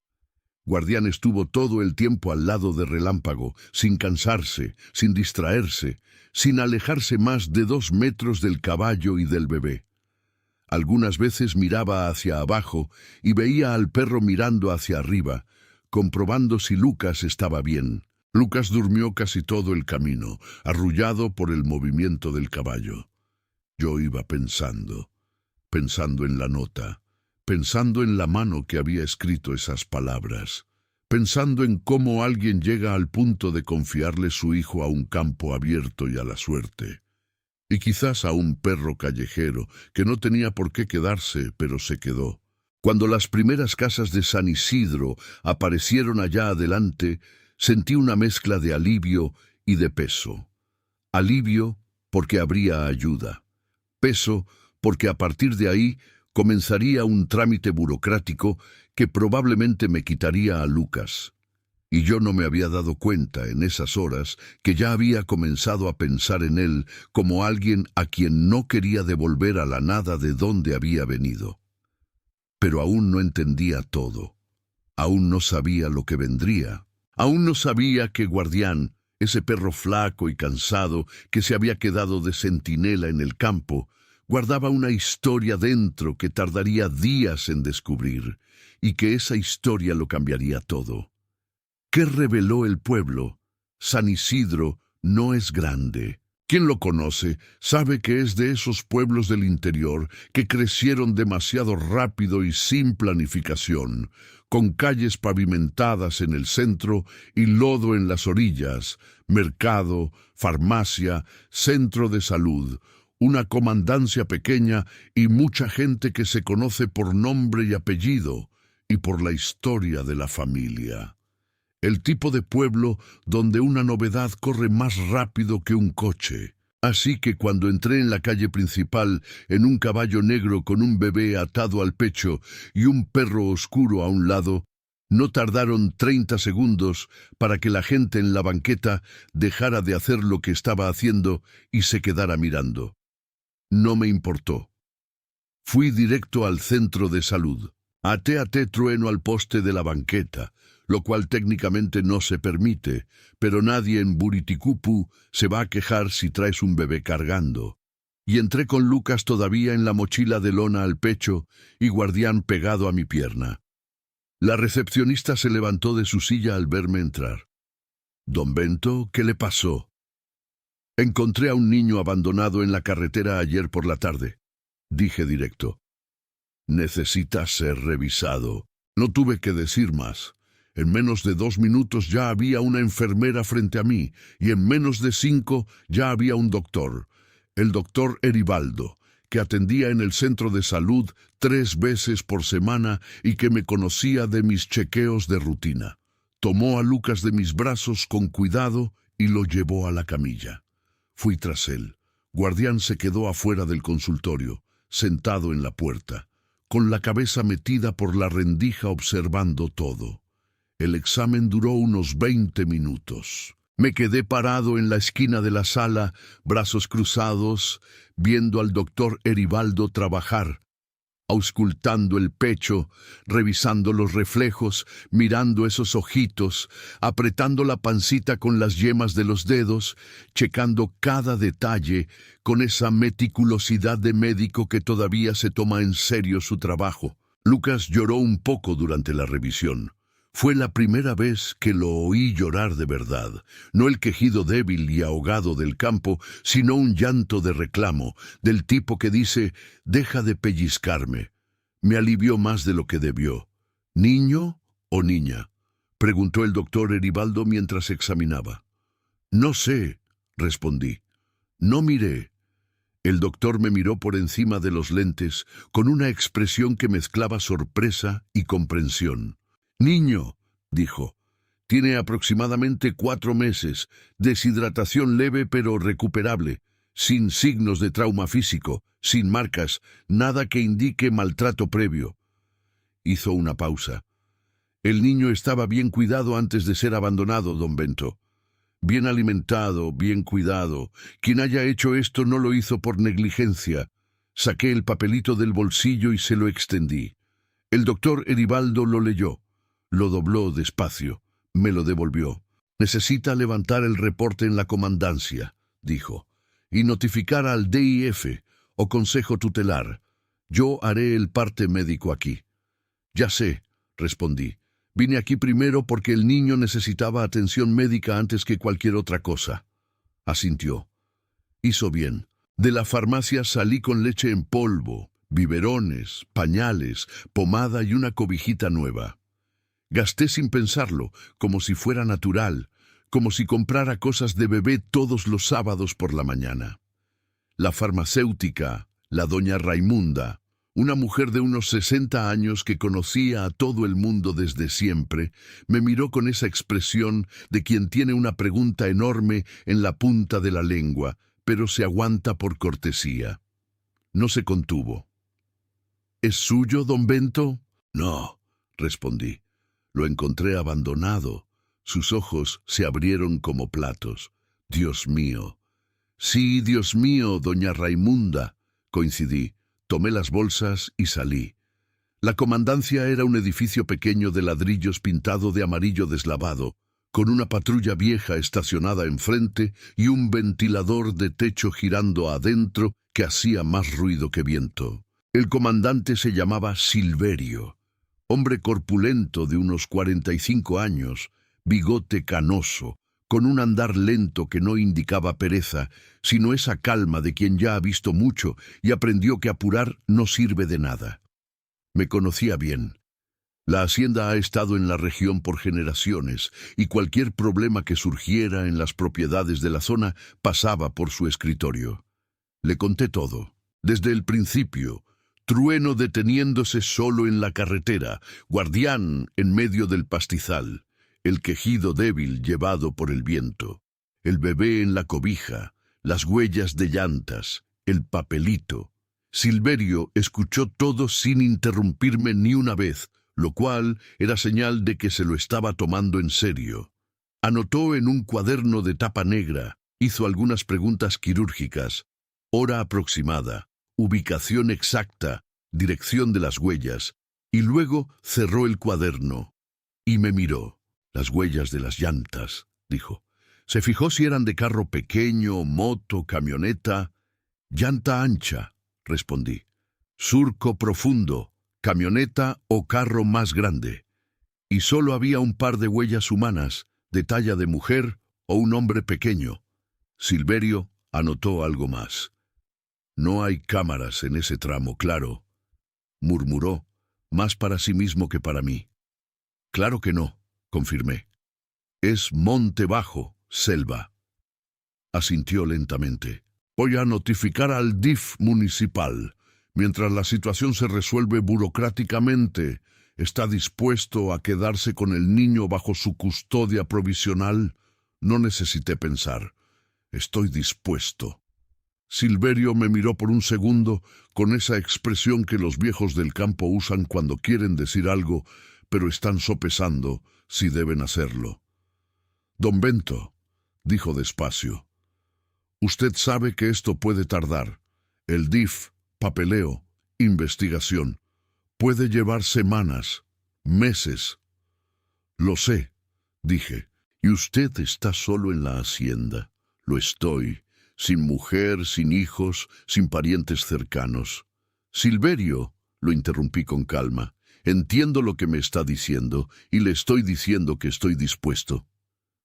Guardián estuvo todo el tiempo al lado de Relámpago, sin cansarse, sin distraerse, sin alejarse más de 2 metros del caballo y del bebé. Algunas veces miraba hacia abajo y veía al perro mirando hacia arriba, comprobando si Lucas estaba bien. Lucas durmió casi todo el camino, arrullado por el movimiento del caballo. Yo iba pensando en la nota, pensando en la mano que había escrito esas palabras, pensando en cómo alguien llega al punto de confiarle su hijo a un campo abierto y a la suerte, y quizás a un perro callejero que no tenía por qué quedarse, pero se quedó. Cuando las primeras casas de San Isidro aparecieron allá adelante, sentí una mezcla de alivio y de peso. Alivio porque habría ayuda. Peso porque a partir de ahí comenzaría un trámite burocrático que probablemente me quitaría a Lucas. Y yo no me había dado cuenta en esas horas que ya había comenzado a pensar en él como alguien a quien no quería devolver a la nada de donde había venido. Pero aún no entendía todo. Aún no sabía lo que vendría. Aún no sabía que Guardián, ese perro flaco y cansado que se había quedado de centinela en el campo, guardaba una historia dentro que tardaría días en descubrir, y que esa historia lo cambiaría todo. ¿Qué reveló el pueblo? San Isidro no es grande. Quien lo conoce sabe que es de esos pueblos del interior que crecieron demasiado rápido y sin planificación, con calles pavimentadas en el centro y lodo en las orillas, mercado, farmacia, centro de salud, una comandancia pequeña y mucha gente que se conoce por nombre y apellido y por la historia de la familia. El tipo de pueblo donde una novedad corre más rápido que un coche. Así que cuando entré en la calle principal en un caballo negro con un bebé atado al pecho y un perro oscuro a un lado, no tardaron 30 segundos para que la gente en la banqueta dejara de hacer lo que estaba haciendo y se quedara mirando. No me importó. Fui directo al centro de salud. Até trueno al poste de la banqueta, lo cual técnicamente no se permite, pero nadie en Buriticupu se va a quejar si traes un bebé cargando. Y entré con Lucas todavía en la mochila de lona al pecho y Guardián pegado a mi pierna. La recepcionista se levantó de su silla al verme entrar. «Don Bento, ¿qué le pasó?» «Encontré a un niño abandonado en la carretera ayer por la tarde», dije directo. «Necesita ser revisado». No tuve que decir más. En menos de 2 minutos ya había una enfermera frente a mí, y en menos de 5 ya había un doctor, el doctor Eribaldo, que atendía en el centro de salud 3 veces por semana y que me conocía de mis chequeos de rutina. Tomó a Lucas de mis brazos con cuidado y lo llevó a la camilla. Fui tras él. Guardián se quedó afuera del consultorio, sentado en la puerta, con la cabeza metida por la rendija observando todo. El examen duró unos 20 minutos. Me quedé parado en la esquina de la sala, brazos cruzados, viendo al doctor Eribaldo trabajar, auscultando el pecho, revisando los reflejos, mirando esos ojitos, apretando la pancita con las yemas de los dedos, checando cada detalle con esa meticulosidad de médico que todavía se toma en serio su trabajo. Lucas lloró un poco durante la revisión. Fue la primera vez que lo oí llorar de verdad, no el quejido débil y ahogado del campo, sino un llanto de reclamo, del tipo que dice, «Deja de pellizcarme». Me alivió más de lo que debió. «¿Niño o niña?», preguntó el doctor Eribaldo mientras examinaba. «No sé», respondí. «No miré». El doctor me miró por encima de los lentes, con una expresión que mezclaba sorpresa y comprensión. «Niño», dijo, «tiene aproximadamente 4 meses, deshidratación leve pero recuperable, sin signos de trauma físico, sin marcas, nada que indique maltrato previo». Hizo una pausa. «El niño estaba bien cuidado antes de ser abandonado, don Bento. Bien alimentado, bien cuidado. Quien haya hecho esto no lo hizo por negligencia». Saqué el papelito del bolsillo y se lo extendí. El doctor Eribaldo lo leyó. Lo dobló despacio. Me lo devolvió. «Necesita levantar el reporte en la comandancia», dijo, «y notificar al DIF o Consejo Tutelar. Yo haré el parte médico aquí». «Ya sé», respondí. «Vine aquí primero porque el niño necesitaba atención médica antes que cualquier otra cosa». Asintió. Hizo bien. De la farmacia salí con leche en polvo, biberones, pañales, pomada y una cobijita nueva. Gasté sin pensarlo, como si fuera natural, como si comprara cosas de bebé todos los sábados por la mañana. La farmacéutica, la doña Raimunda, una mujer de unos 60 años que conocía a todo el mundo desde siempre, me miró con esa expresión de quien tiene una pregunta enorme en la punta de la lengua, pero se aguanta por cortesía. No se contuvo. ¿Es suyo, don Bento? No, respondí. Lo encontré abandonado. Sus ojos se abrieron como platos. Dios mío. Sí, Dios mío, doña Raimunda, coincidí. Tomé las bolsas y salí. La comandancia era un edificio pequeño de ladrillos pintado de amarillo deslavado, con una patrulla vieja estacionada enfrente y un ventilador de techo girando adentro que hacía más ruido que viento. El comandante se llamaba Silverio, hombre corpulento de unos 45 años, bigote canoso, con un andar lento que no indicaba pereza, sino esa calma de quien ya ha visto mucho y aprendió que apurar no sirve de nada. Me conocía bien. La hacienda ha estado en la región por generaciones, y cualquier problema que surgiera en las propiedades de la zona pasaba por su escritorio. Le conté todo, desde el principio: Trueno deteniéndose solo en la carretera, Guardián en medio del pastizal, el quejido débil llevado por el viento, el bebé en la cobija, las huellas de llantas, el papelito. Silverio escuchó todo sin interrumpirme ni una vez, lo cual era señal de que se lo estaba tomando en serio. Anotó en un cuaderno de tapa negra, hizo algunas preguntas quirúrgicas: hora aproximada, ubicación exacta, dirección de las huellas, y luego cerró el cuaderno y me miró. Las huellas de las llantas, dijo. Se fijó si eran de carro pequeño, moto, camioneta. Llanta ancha, respondí. Surco profundo, camioneta o carro más grande. Y solo había un par de huellas humanas, de talla de mujer o un hombre pequeño. Silverio anotó algo más. No hay cámaras en ese tramo, claro, murmuró, más para sí mismo que para mí. Claro que no, confirmé. Es monte bajo, selva. Asintió lentamente. Voy a notificar al DIF municipal. Mientras la situación se resuelve burocráticamente, ¿está dispuesto a quedarse con el niño bajo su custodia provisional? No necesité pensar. Estoy dispuesto. Silverio me miró por un segundo con esa expresión que los viejos del campo usan cuando quieren decir algo, pero están sopesando si deben hacerlo. Don Bento, dijo despacio, usted sabe que esto puede tardar. El DIF, papeleo, investigación. Puede llevar semanas, meses. Lo sé, dije, y usted está solo en la hacienda. Lo estoy, sin mujer, sin hijos, sin parientes cercanos. Silverio, lo interrumpí con calma, entiendo lo que me está diciendo y le estoy diciendo que estoy dispuesto.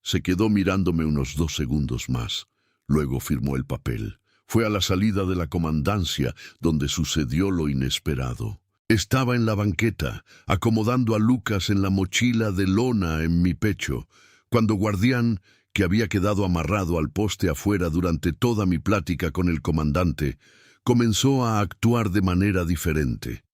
Se quedó mirándome unos 2 segundos más. Luego firmó el papel. Fue a la salida de la comandancia, donde sucedió lo inesperado. Estaba en la banqueta, acomodando a Lucas en la mochila de lona en mi pecho, cuando Guardián, que había quedado amarrado al poste afuera durante toda mi plática con el comandante, comenzó a actuar de manera diferente.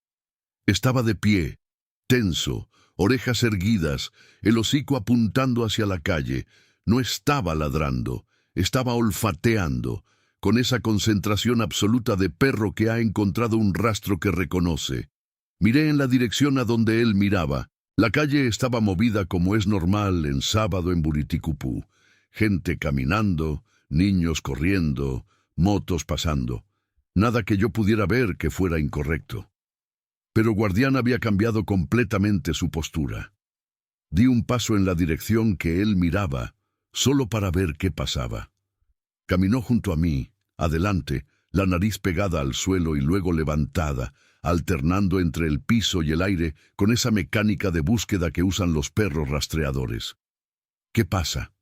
Estaba de pie, tenso, orejas erguidas, el hocico apuntando hacia la calle. No estaba ladrando, estaba olfateando, con esa concentración absoluta de perro que ha encontrado un rastro que reconoce. Miré en la dirección a donde él miraba. La calle estaba movida como es normal en sábado en Buriticupú. Gente caminando, niños corriendo, motos pasando. Nada que yo pudiera ver que fuera incorrecto. Pero Guardián había cambiado completamente su postura. Di un paso en la dirección que él miraba, solo para ver qué pasaba. Caminó junto a mí, adelante, la nariz pegada al suelo y luego levantada, alternando entre el piso y el aire con esa mecánica de búsqueda que usan los perros rastreadores. ¿Qué pasa?,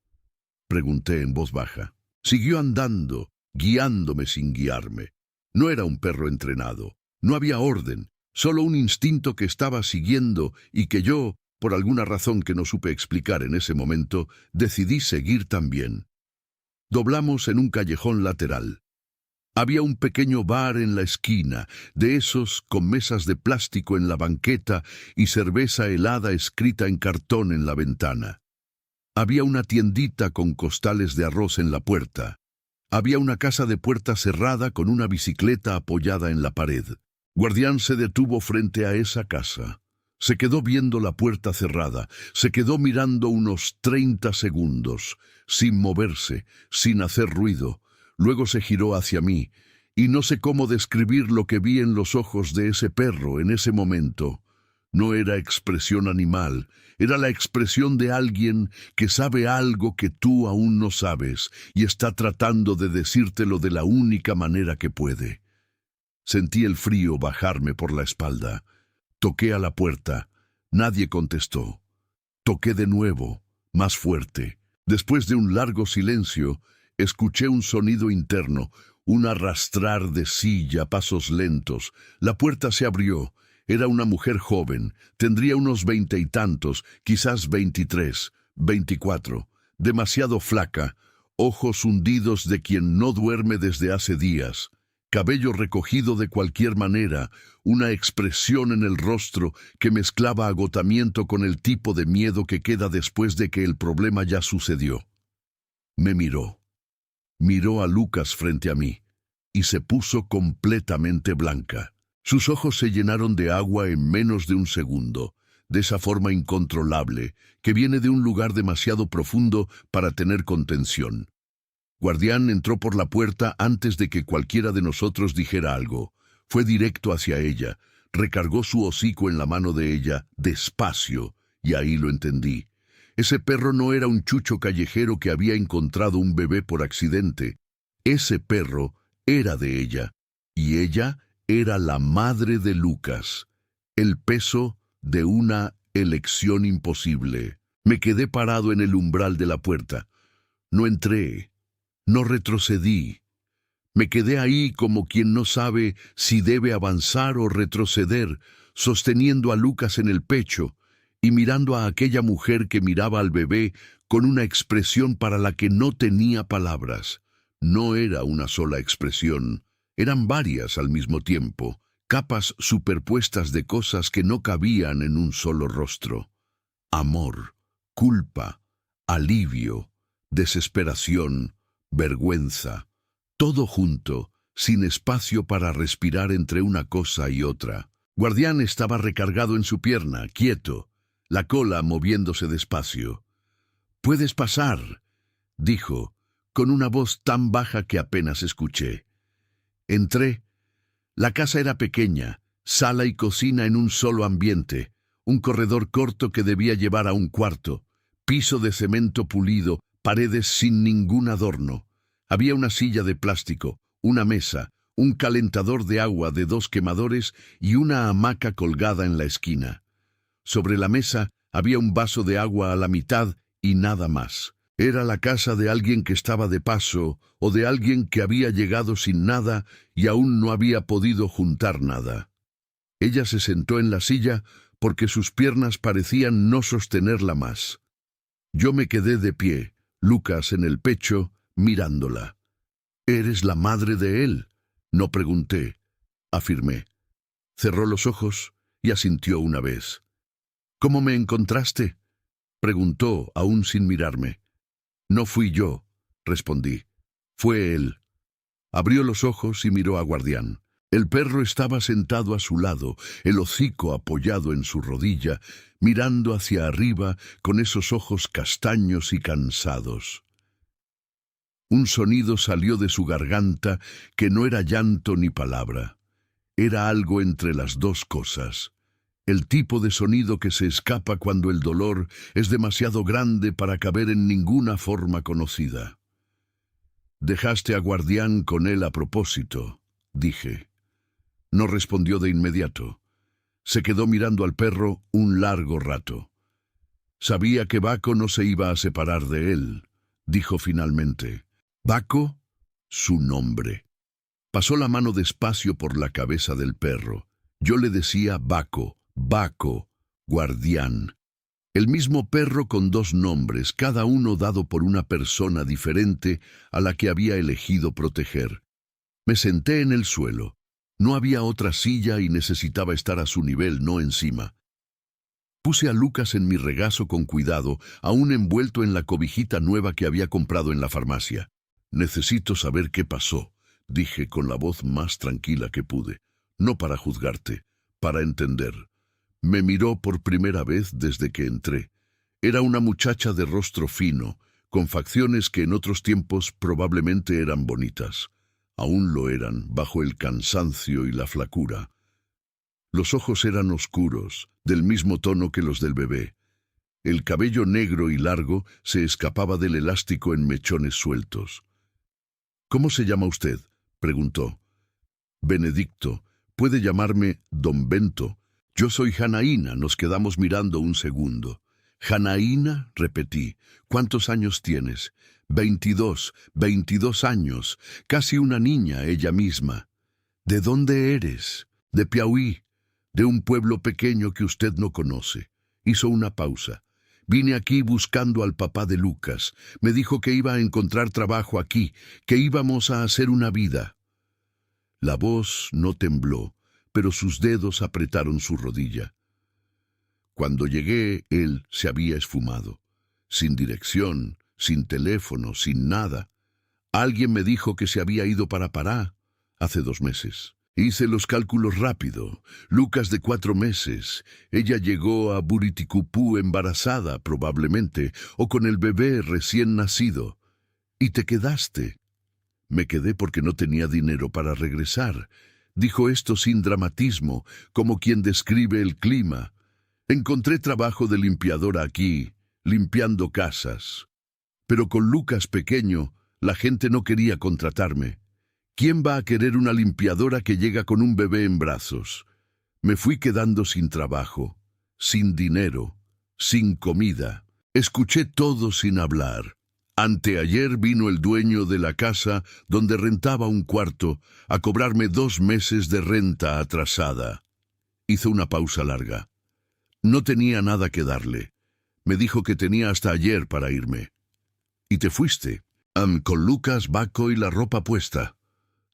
pregunté en voz baja. Siguió andando, guiándome sin guiarme. No era un perro entrenado. No había orden, solo un instinto que estaba siguiendo y que yo, por alguna razón que no supe explicar en ese momento, decidí seguir también. Doblamos en un callejón lateral. Había un pequeño bar en la esquina, de esos con mesas de plástico en la banqueta y cerveza helada escrita en cartón en la ventana. Había una tiendita con costales de arroz en la puerta. Había una casa de puerta cerrada con una bicicleta apoyada en la pared. Guardián se detuvo frente a esa casa. Se quedó viendo la puerta cerrada, se quedó mirando unos 30 segundos, sin moverse, sin hacer ruido. Luego se giró hacia mí, y no sé cómo describir lo que vi en los ojos de ese perro en ese momento. No era expresión animal, era la expresión de alguien que sabe algo que tú aún no sabes y está tratando de decírtelo de la única manera que puede. Sentí el frío bajarme por la espalda. Toqué a la puerta. Nadie contestó. Toqué de nuevo, más fuerte. Después de un largo silencio, escuché un sonido interno, un arrastrar de silla, pasos lentos. La puerta se abrió. Era una mujer joven, tendría unos 20 y tantos, quizás 23, 24, demasiado flaca, ojos hundidos de quien no duerme desde hace días, cabello recogido de cualquier manera, una expresión en el rostro que mezclaba agotamiento con el tipo de miedo que queda después de que el problema ya sucedió. Me miró. Miró a Lucas frente a mí, y se puso completamente blanca. Sus ojos se llenaron de agua en menos de un segundo, de esa forma incontrolable, que viene de un lugar demasiado profundo para tener contención. Guardián entró por la puerta antes de que cualquiera de nosotros dijera algo. Fue directo hacia ella, recargó su hocico en la mano de ella, despacio, y ahí lo entendí. Ese perro no era un chucho callejero que había encontrado un bebé por accidente. Ese perro era de ella, y ella era la madre de Lucas, el peso de una elección imposible. Me quedé parado en el umbral de la puerta. No entré, no retrocedí. Me quedé ahí como quien no sabe si debe avanzar o retroceder, sosteniendo a Lucas en el pecho y mirando a aquella mujer que miraba al bebé con una expresión para la que no tenía palabras. No era una sola expresión. Eran varias al mismo tiempo, capas superpuestas de cosas que no cabían en un solo rostro. Amor, culpa, alivio, desesperación, vergüenza, todo junto, sin espacio para respirar entre una cosa y otra. Guardián estaba recargado en su pierna, quieto, la cola moviéndose despacio. «Puedes pasar», dijo, con una voz tan baja que apenas escuché. Entré. La casa era pequeña, sala y cocina en un solo ambiente, un corredor corto que debía llevar a un cuarto, piso de cemento pulido, paredes sin ningún adorno. Había una silla de plástico, una mesa, un calentador de agua de 2 quemadores y una hamaca colgada en la esquina. Sobre la mesa había un vaso de agua a la mitad y nada más. Era la casa de alguien que estaba de paso o de alguien que había llegado sin nada y aún no había podido juntar nada. Ella se sentó en la silla porque sus piernas parecían no sostenerla más. Yo me quedé de pie, Lucas en el pecho, mirándola. «¿Eres la madre de él?», no pregunté, afirmé. Cerró los ojos y asintió una vez. «¿Cómo me encontraste?», preguntó, aún sin mirarme. «No fui yo», respondí. «Fue él». Abrió los ojos y miró a Guardián. El perro estaba sentado a su lado, el hocico apoyado en su rodilla, mirando hacia arriba con esos ojos castaños y cansados. Un sonido salió de su garganta que no era llanto ni palabra. Era algo entre las dos cosas. El tipo de sonido que se escapa cuando el dolor es demasiado grande para caber en ninguna forma conocida. «Dejaste a Guardián con él a propósito», dije. No respondió de inmediato. Se quedó mirando al perro un largo rato. «Sabía que Baco no se iba a separar de él», dijo finalmente. «¿Baco?» «Su nombre». Pasó la mano despacio por la cabeza del perro. Yo le decía Baco, Baco, guardián. El mismo perro con dos nombres, cada uno dado por una persona diferente a la que había elegido proteger. Me senté en el suelo. No había otra silla y necesitaba estar a su nivel, no encima. Puse a Lucas en mi regazo con cuidado, aún envuelto en la cobijita nueva que había comprado en la farmacia. «Necesito saber qué pasó», dije con la voz más tranquila que pude. «No para juzgarte, para entender». Me miró por primera vez desde que entré. Era una muchacha de rostro fino, con facciones que en otros tiempos probablemente eran bonitas. Aún lo eran, bajo el cansancio y la flacura. Los ojos eran oscuros, del mismo tono que los del bebé. El cabello negro y largo se escapaba del elástico en mechones sueltos. «¿Cómo se llama usted?», preguntó. «Benedicto. Puede llamarme Don Bento. Yo soy Janaína». Nos quedamos mirando un segundo. «Janaína», repetí. «¿Cuántos años tienes?» 22 años, casi una niña ella misma. «¿De dónde eres?» «De Piauí, de un pueblo pequeño que usted no conoce». Hizo una pausa. «Vine aquí buscando al papá de Lucas. Me dijo que iba a encontrar trabajo aquí, que íbamos a hacer una vida». La voz no tembló, pero sus dedos apretaron su rodilla. Cuando llegué, él se había esfumado. Sin dirección, sin teléfono, sin nada. Alguien me dijo que se había ido para Pará hace 2 meses. Hice los cálculos rápido. Lucas de 4 meses. Ella llegó a Buriticupú embarazada, probablemente, o con el bebé recién nacido. ¿Y te quedaste? Me quedé porque no tenía dinero para regresar. Dijo esto sin dramatismo, como quien describe el clima. Encontré trabajo de limpiadora aquí, limpiando casas. Pero con Lucas pequeño, la gente no quería contratarme. ¿Quién va a querer una limpiadora que llega con un bebé en brazos? Me fui quedando sin trabajo, sin dinero, sin comida. Escuché todo sin hablar. Anteayer vino el dueño de la casa donde rentaba un cuarto a cobrarme 2 meses de renta atrasada. Hizo una pausa larga. No tenía nada que darle. Me dijo que tenía hasta ayer para irme. «¿Y te fuiste?» «Con Lucas, Baco y la ropa puesta».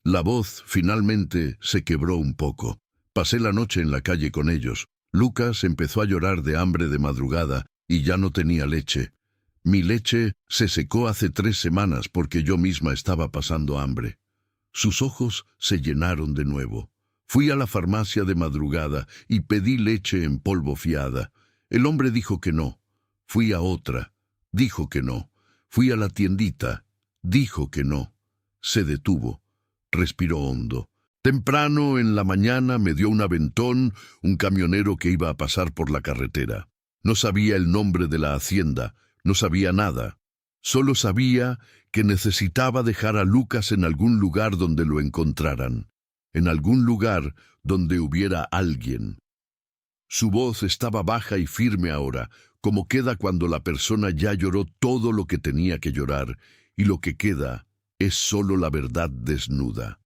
La voz, finalmente, se quebró un poco. Pasé la noche en la calle con ellos. Lucas empezó a llorar de hambre de madrugada y ya no tenía leche. Mi leche se secó hace 3 semanas porque yo misma estaba pasando hambre. Sus ojos se llenaron de nuevo. Fui a la farmacia de madrugada y pedí leche en polvo fiada. El hombre dijo que no. Fui a otra. Dijo que no. Fui a la tiendita. Dijo que no. Se detuvo. Respiró hondo. Temprano en la mañana me dio un aventón un camionero que iba a pasar por la carretera. No sabía el nombre de la hacienda, no sabía nada. Solo sabía que necesitaba dejar a Lucas en algún lugar donde lo encontraran, en algún lugar donde hubiera alguien. Su voz estaba baja y firme ahora, como queda cuando la persona ya lloró todo lo que tenía que llorar, y lo que queda es solo la verdad desnuda.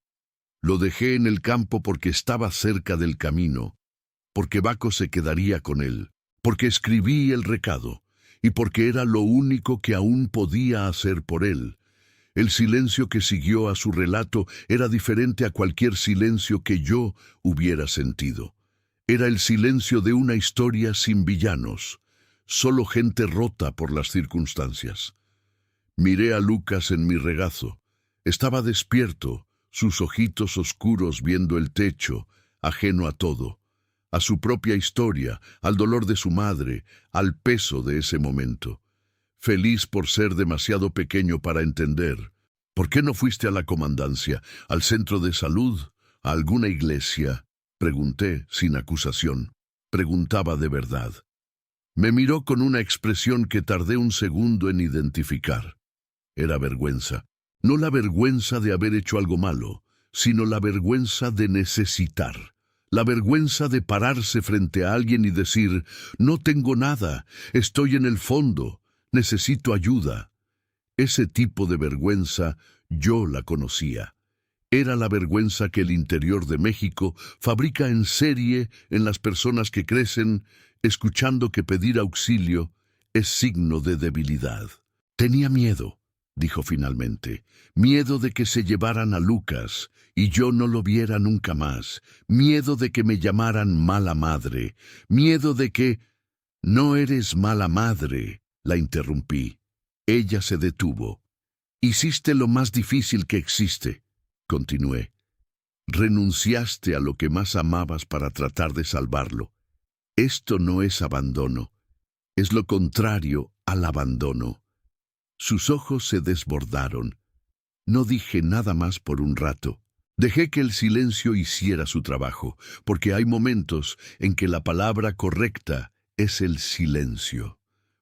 Lo dejé en el campo porque estaba cerca del camino, porque Baco se quedaría con él, porque escribí el recado, y porque era lo único que aún podía hacer por él. El silencio que siguió a su relato era diferente a cualquier silencio que yo hubiera sentido. Era el silencio de una historia sin villanos, solo gente rota por las circunstancias. Miré a Lucas en mi regazo. Estaba despierto, sus ojitos oscuros viendo el techo, ajeno a todo, a su propia historia, al dolor de su madre, al peso de ese momento. Feliz por ser demasiado pequeño para entender. ¿Por qué no fuiste a la comandancia, al centro de salud, a alguna iglesia? Pregunté, sin acusación. Preguntaba de verdad. Me miró con una expresión que tardé un segundo en identificar. Era vergüenza. No la vergüenza de haber hecho algo malo, sino la vergüenza de necesitar. La vergüenza de pararse frente a alguien y decir, no tengo nada, estoy en el fondo, necesito ayuda. Ese tipo de vergüenza yo la conocía. Era la vergüenza que el interior de México fabrica en serie en las personas que crecen escuchando que pedir auxilio es signo de debilidad. Tenía miedo, dijo finalmente, miedo de que se llevaran a Lucas y yo no lo viera nunca más, miedo de que me llamaran mala madre, miedo de que... No eres mala madre, la interrumpí. Ella se detuvo. Hiciste lo más difícil que existe, continué. Renunciaste a lo que más amabas para tratar de salvarlo. Esto no es abandono, es lo contrario al abandono. Sus ojos se desbordaron. No dije nada más por un rato. Dejé que el silencio hiciera su trabajo, porque hay momentos en que la palabra correcta es el silencio.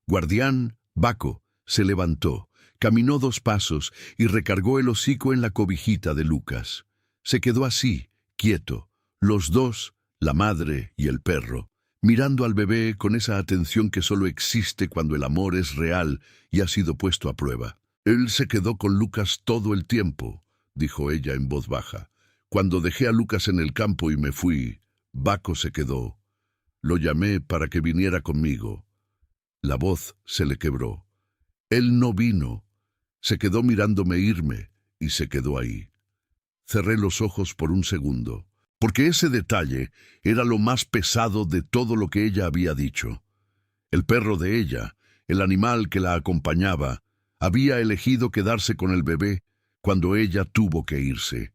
Guardián, Baco, se levantó, caminó 2 pasos y recargó el hocico en la cobijita de Lucas. Se quedó así, quieto, los dos, la madre y el perro, mirando al bebé con esa atención que solo existe cuando el amor es real y ha sido puesto a prueba. Él se quedó con Lucas todo el tiempo, dijo ella en voz baja. Cuando dejé a Lucas en el campo y me fui, Baco se quedó. Lo llamé para que viniera conmigo. La voz se le quebró. Él no vino. Se quedó mirándome irme y se quedó ahí. Cerré los ojos por un segundo, porque ese detalle era lo más pesado de todo lo que ella había dicho. El perro de ella, el animal que la acompañaba, había elegido quedarse con el bebé cuando ella tuvo que irse.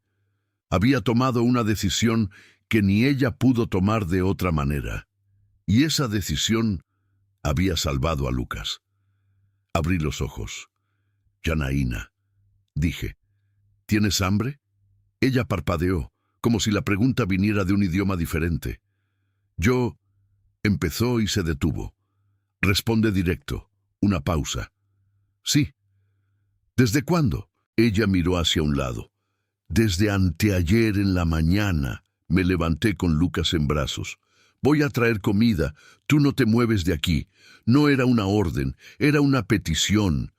Había tomado una decisión que ni ella pudo tomar de otra manera. Y esa decisión había salvado a Lucas. Abrí los ojos. Janaína, dije, ¿tienes hambre? Ella parpadeó, como si la pregunta viniera de un idioma diferente. Yo... Empezó y se detuvo. Responde directo. Una pausa. Sí. ¿Desde cuándo? Ella miró hacia un lado. Desde anteayer en la mañana me levanté con Lucas en brazos. Voy a traer comida, tú no te mueves de aquí. No era una orden, era una petición.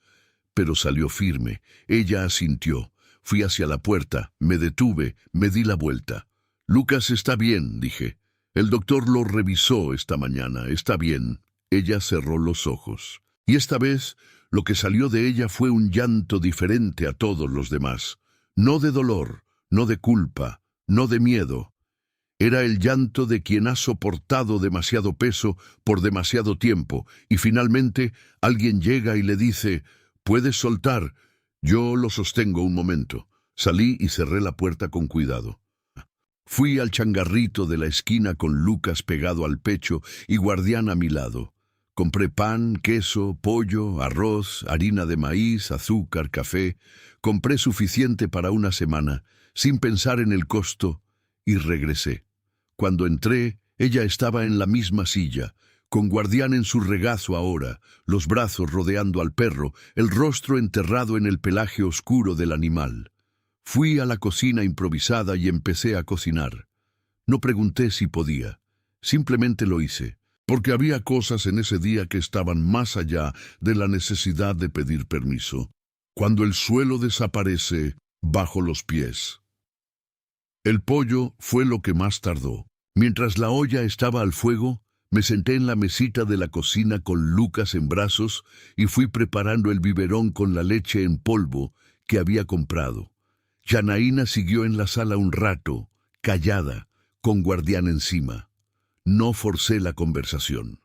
Pero salió firme. Ella asintió. Fui hacia la puerta, me detuve, me di la vuelta. Lucas está bien, dije. El doctor lo revisó esta mañana, está bien. Ella cerró los ojos. Y esta vez, lo que salió de ella fue un llanto diferente a todos los demás. No de dolor, no de culpa, no de miedo. Era el llanto de quien ha soportado demasiado peso por demasiado tiempo y finalmente alguien llega y le dice, «Puedes soltar». Yo lo sostengo un momento. Salí y cerré la puerta con cuidado. Fui al changarrito de la esquina con Lucas pegado al pecho y Guardián a mi lado. Compré pan, queso, pollo, arroz, harina de maíz, azúcar, café. Compré suficiente para una semana, sin pensar en el costo, y regresé. Cuando entré, ella estaba en la misma silla, con Guardián en su regazo ahora, los brazos rodeando al perro, el rostro enterrado en el pelaje oscuro del animal. Fui a la cocina improvisada y empecé a cocinar. No pregunté si podía, simplemente lo hice, porque había cosas en ese día que estaban más allá de la necesidad de pedir permiso. Cuando el suelo desaparece bajo los pies. El pollo fue lo que más tardó. Mientras la olla estaba al fuego, me senté en la mesita de la cocina con Lucas en brazos y fui preparando el biberón con la leche en polvo que había comprado. Janaína siguió en la sala un rato, callada, con Guardián encima. No forcé la conversación.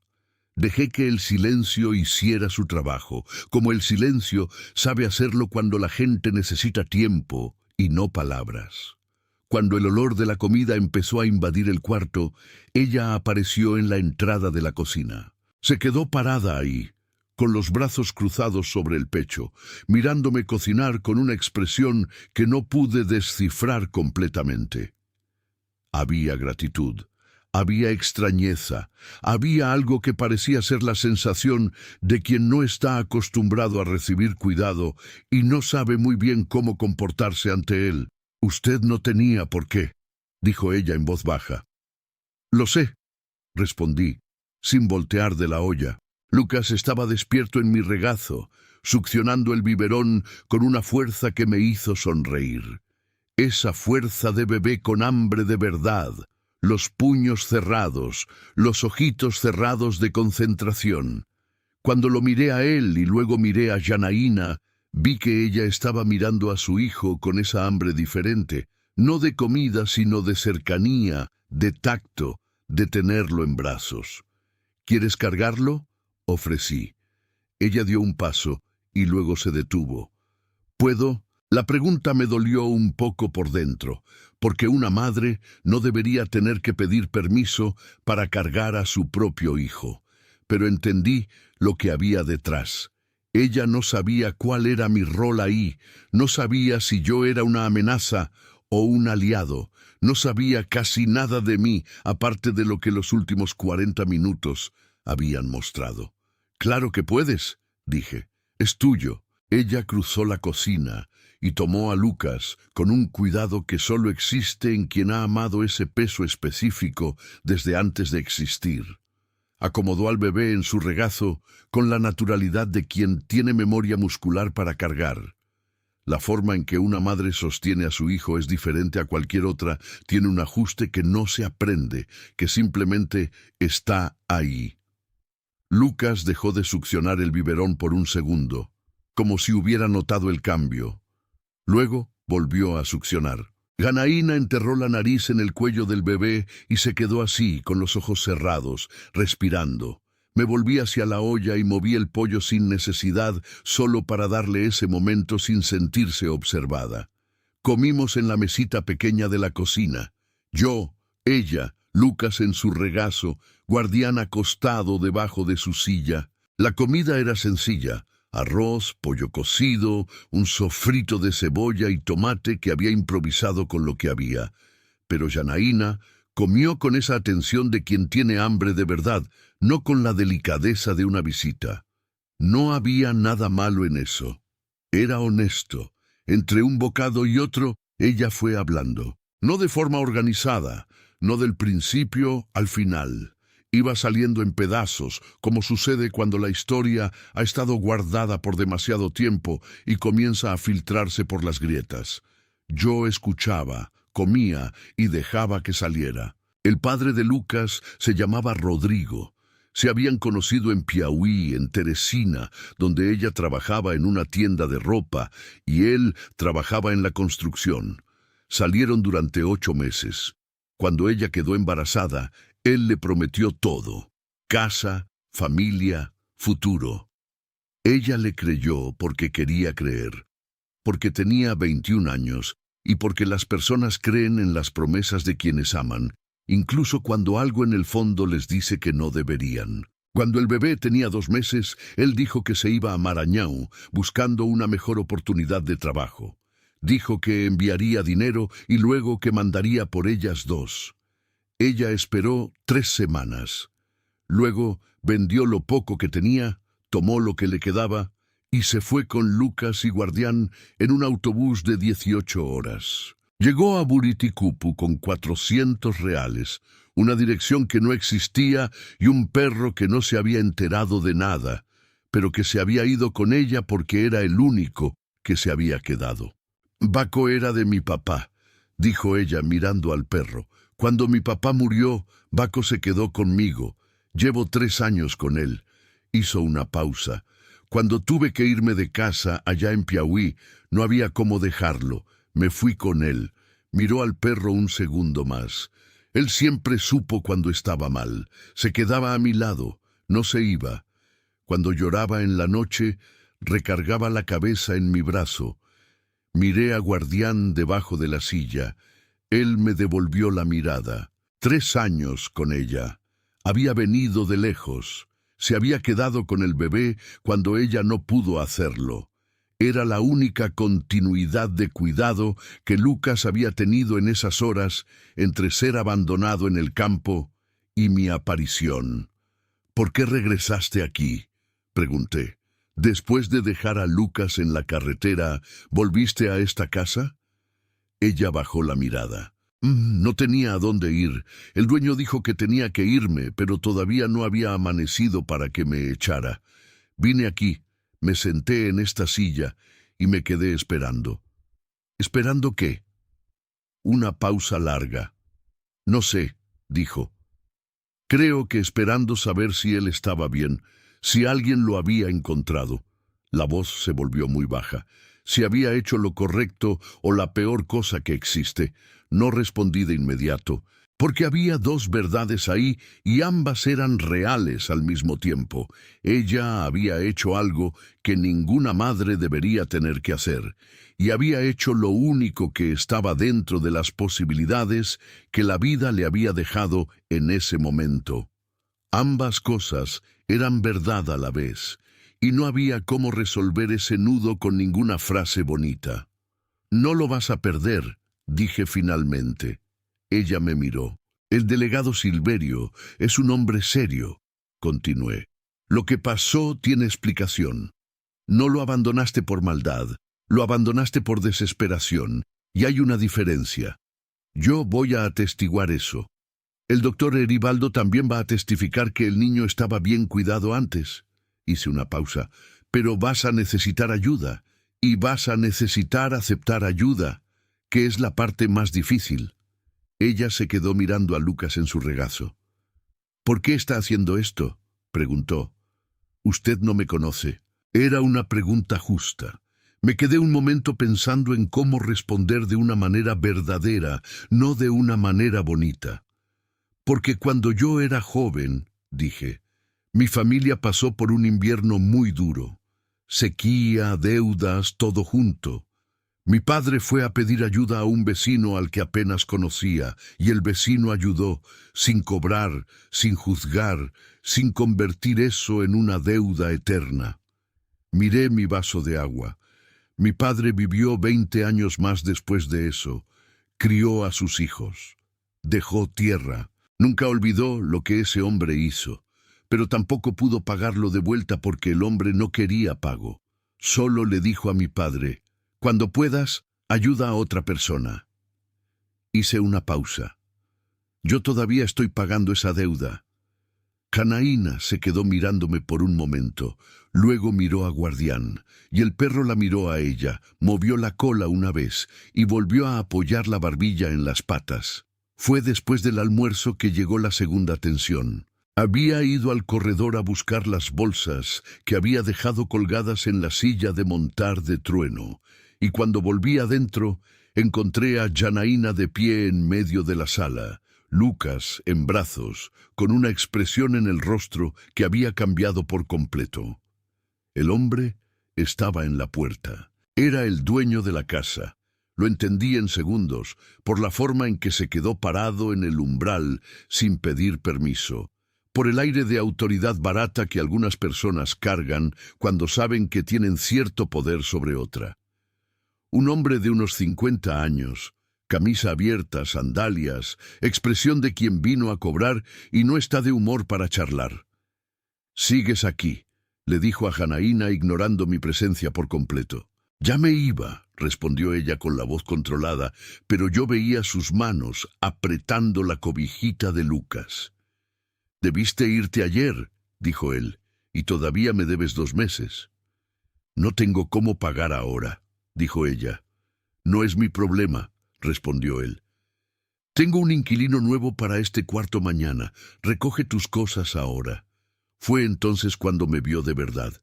Dejé que el silencio hiciera su trabajo, como el silencio sabe hacerlo cuando la gente necesita tiempo y no palabras. Cuando el olor de la comida empezó a invadir el cuarto, ella apareció en la entrada de la cocina. Se quedó parada ahí, con los brazos cruzados sobre el pecho, mirándome cocinar con una expresión que no pude descifrar completamente. Había gratitud, había extrañeza, había algo que parecía ser la sensación de quien no está acostumbrado a recibir cuidado y no sabe muy bien cómo comportarse ante él. «Usted no tenía por qué», dijo ella en voz baja. «Lo sé», respondí, sin voltear de la olla. Lucas estaba despierto en mi regazo, succionando el biberón con una fuerza que me hizo sonreír. esa fuerza de bebé con hambre de verdad, los puños cerrados, los ojitos cerrados de concentración. Cuando lo miré a él y luego miré a Janaína, vi que ella estaba mirando a su hijo con esa hambre diferente, no de comida sino de cercanía, de tacto, de tenerlo en brazos. ¿Quieres cargarlo?, ofrecí. Ella dio un paso y luego se detuvo. ¿Puedo? La pregunta me dolió un poco por dentro, porque una madre no debería tener que pedir permiso para cargar a su propio hijo. Pero entendí lo que había detrás. Ella no sabía cuál era mi rol ahí, no sabía si yo era una amenaza o un aliado, no sabía casi nada de mí, aparte de lo que los últimos 40 minutos habían mostrado. «Claro que puedes», dije. «Es tuyo». Ella cruzó la cocina y tomó a Lucas con un cuidado que solo existe en quien ha amado ese peso específico desde antes de existir. Acomodó al bebé en su regazo con la naturalidad de quien tiene memoria muscular para cargar. La forma en que una madre sostiene a su hijo es diferente a cualquier otra, tiene un ajuste que no se aprende, que simplemente está ahí. Lucas dejó de succionar el biberón por un segundo, como si hubiera notado el cambio. Luego volvió a succionar. Janaína enterró la nariz en el cuello del bebé y se quedó así, con los ojos cerrados, respirando. Me volví hacia la olla y moví el pollo sin necesidad, solo para darle ese momento sin sentirse observada. Comimos en la mesita pequeña de la cocina. Yo, ella, Lucas en su regazo, Guardián acostado debajo de su silla. La comida era sencilla: arroz, pollo cocido, un sofrito de cebolla y tomate que había improvisado con lo que había. Pero Janaína comió con esa atención de quien tiene hambre de verdad, no con la delicadeza de una visita. No había nada malo en eso. Era honesto. Entre un bocado y otro, ella fue hablando. No de forma organizada, no del principio al final. Iba saliendo en pedazos, como sucede cuando la historia ha estado guardada por demasiado tiempo y comienza a filtrarse por las grietas. Yo escuchaba, comía y dejaba que saliera. El padre de Lucas se llamaba Rodrigo. Se habían conocido en Piauí, en Teresina, donde ella trabajaba en una tienda de ropa y él trabajaba en la construcción. Salieron durante 8 meses. Cuando ella quedó embarazada, él le prometió todo: casa, familia, futuro. Ella le creyó porque quería creer, porque tenía 21 años y porque las personas creen en las promesas de quienes aman, incluso cuando algo en el fondo les dice que no deberían. Cuando el bebé tenía 2 meses, él dijo que se iba a Maranhão buscando una mejor oportunidad de trabajo. Dijo que enviaría dinero y luego que mandaría por ellas 2. Ella esperó 3 semanas. Luego vendió lo poco que tenía, tomó lo que le quedaba y se fue con Lucas y Guardián en un autobús de 18 horas. Llegó a Buriticupu con 400 reales, una dirección que no existía y un perro que no se había enterado de nada, pero que se había ido con ella porque era el único que se había quedado. «Baco era de mi papá», dijo ella mirando al perro. «Cuando mi papá murió, Baco se quedó conmigo. Llevo 3 años con él». Hizo una pausa. «Cuando tuve que irme de casa allá en Piauí, no había cómo dejarlo. Me fui con él». Miró al perro un segundo más. Él siempre supo cuando estaba mal. Se quedaba a mi lado, no se iba. Cuando lloraba en la noche, recargaba la cabeza en mi brazo. Miré a Guardián debajo de la silla. Él me devolvió la mirada. 3 años con ella. Había venido de lejos. Se había quedado con el bebé cuando ella no pudo hacerlo. Era la única continuidad de cuidado que Lucas había tenido en esas horas entre ser abandonado en el campo y mi aparición. «¿Por qué regresaste aquí?», pregunté. «Después de dejar a Lucas en la carretera, ¿volviste a esta casa?». Ella bajó la mirada. No tenía a dónde ir. El dueño dijo que tenía que irme, pero todavía no había amanecido para que me echara. Vine aquí, me senté en esta silla y me quedé esperando». «¿Esperando qué?». una pausa larga. No sé, dijo. Creo que esperando saber si él estaba bien, si alguien lo había encontrado. La voz se volvió muy baja. Si había hecho lo correcto o la peor cosa que existe. No respondí de inmediato, porque había dos verdades ahí y ambas eran reales al mismo tiempo. Ella había hecho algo que ninguna madre debería tener que hacer, y había hecho lo único que estaba dentro de las posibilidades que la vida le había dejado en ese momento. Ambas cosas eran verdad a la vez, y no había cómo resolver ese nudo con ninguna frase bonita. «No lo vas a perder», dije finalmente. Ella me miró. «El delegado Silverio es un hombre serio», continué. «Lo que pasó tiene explicación. No lo abandonaste por maldad, lo abandonaste por desesperación, y hay una diferencia. Yo voy a atestiguar eso. El doctor Eribaldo también va a testificar que el niño estaba bien cuidado antes». Hice una pausa. «Pero vas a necesitar ayuda, y vas a necesitar aceptar ayuda, que es la parte más difícil». Ella se quedó mirando a Lucas en su regazo. «¿Por qué está haciendo esto?», preguntó. «Usted no me conoce». Era una pregunta justa. Me quedé un momento pensando en cómo responder de una manera verdadera, no de una manera bonita. «Porque cuando yo era joven», dije, «mi familia pasó por un invierno muy duro. Sequía, deudas, todo junto. Mi padre fue a pedir ayuda a un vecino al que apenas conocía, y el vecino ayudó, sin cobrar, sin juzgar, sin convertir eso en una deuda eterna. Miré mi vaso de agua. Mi padre vivió 20 años más después de eso. Crió a sus hijos. Dejó tierra. Nunca olvidó lo que ese hombre hizo, pero tampoco pudo pagarlo de vuelta porque el hombre no quería pago. Solo le dijo a mi padre: «Cuando puedas, ayuda a otra persona». Hice una pausa. «Yo todavía estoy pagando esa deuda». Janaína se quedó mirándome por un momento, luego miró a Guardián, y el perro la miró a ella, movió la cola una vez y volvió a apoyar la barbilla en las patas. Fue después del almuerzo que llegó la segunda tensión. Había ido al corredor a buscar las bolsas que había dejado colgadas en la silla de montar de Trueno, y cuando volví adentro, encontré a Janaína de pie en medio de la sala, Lucas en brazos, con una expresión en el rostro que había cambiado por completo. El hombre estaba en la puerta. Era el dueño de la casa. Lo entendí en segundos, por la forma en que se quedó parado en el umbral sin pedir permiso, por el aire de autoridad barata que algunas personas cargan cuando saben que tienen cierto poder sobre otra. Un hombre de unos 50 años, camisa abierta, sandalias, expresión de quien vino a cobrar y no está de humor para charlar. «Sigues aquí», le dijo a Janaína ignorando mi presencia por completo. «Ya me iba», respondió ella con la voz controlada, pero yo veía sus manos apretando la cobijita de Lucas. «Debiste irte ayer», dijo él, «y todavía me debes 2 meses». «No tengo cómo pagar ahora», dijo ella. «No es mi problema», respondió él. «Tengo un inquilino nuevo para este cuarto mañana. Recoge tus cosas ahora». Fue entonces cuando me vio de verdad.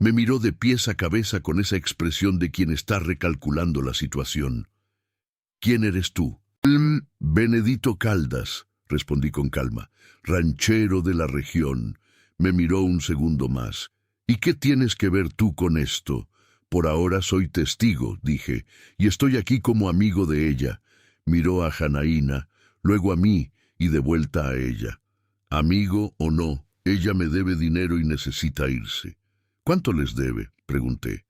Me miró de pies a cabeza con esa expresión de quien está recalculando la situación. «¿Quién eres tú?» «Benedito Caldas», respondí con calma. «Ranchero de la región». Me miró un segundo más. «¿Y qué tienes que ver tú con esto?» «Por ahora soy testigo», dije, «y estoy aquí como amigo de ella». Miró a Janaína, luego a mí y de vuelta a ella. «Amigo o no, ella me debe dinero y necesita irse». «¿Cuánto les debe?», pregunté.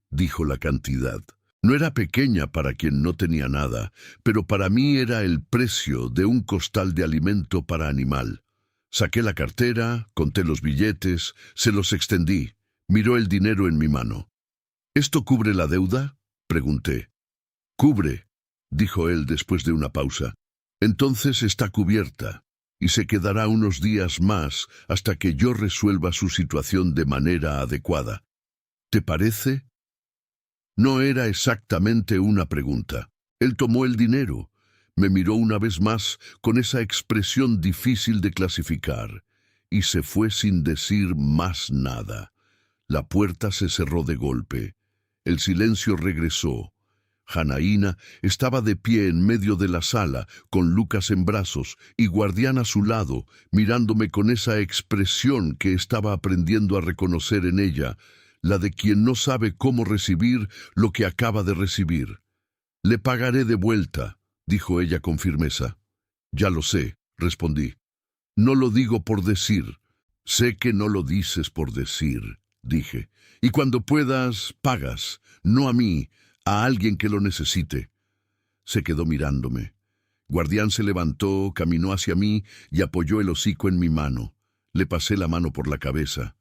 Dijo la cantidad. No era pequeña para quien no tenía nada, pero para mí era el precio de un costal de alimento para animal. Saqué la cartera, conté los billetes, se los extendí. Miró el dinero en mi mano. «¿Esto cubre la deuda?», pregunté. «Cubre», dijo él después de una pausa. «Entonces está cubierta, y se quedará unos días más hasta que yo resuelva su situación de manera adecuada. ¿Te parece?». No era exactamente una pregunta. Él tomó el dinero, Me miró una vez más con esa expresión difícil de clasificar y se fue sin decir más nada. La puerta se cerró de golpe. El silencio regresó. Janaína estaba de pie en medio de la sala, con Lucas en brazos y Guardián a su lado, mirándome con esa expresión que estaba aprendiendo a reconocer en ella, la de quien no sabe cómo recibir lo que acaba de recibir. «Le pagaré de vuelta», dijo ella con firmeza. «Ya lo sé», respondí. «No lo digo por decir». «Sé que no lo dices por decir», dije. «Y cuando puedas, pagas, no a mí, a alguien que lo necesite». Se quedó mirándome. Guardián se levantó, caminó hacia mí y apoyó el hocico en mi mano. Le pasé la mano por la cabeza.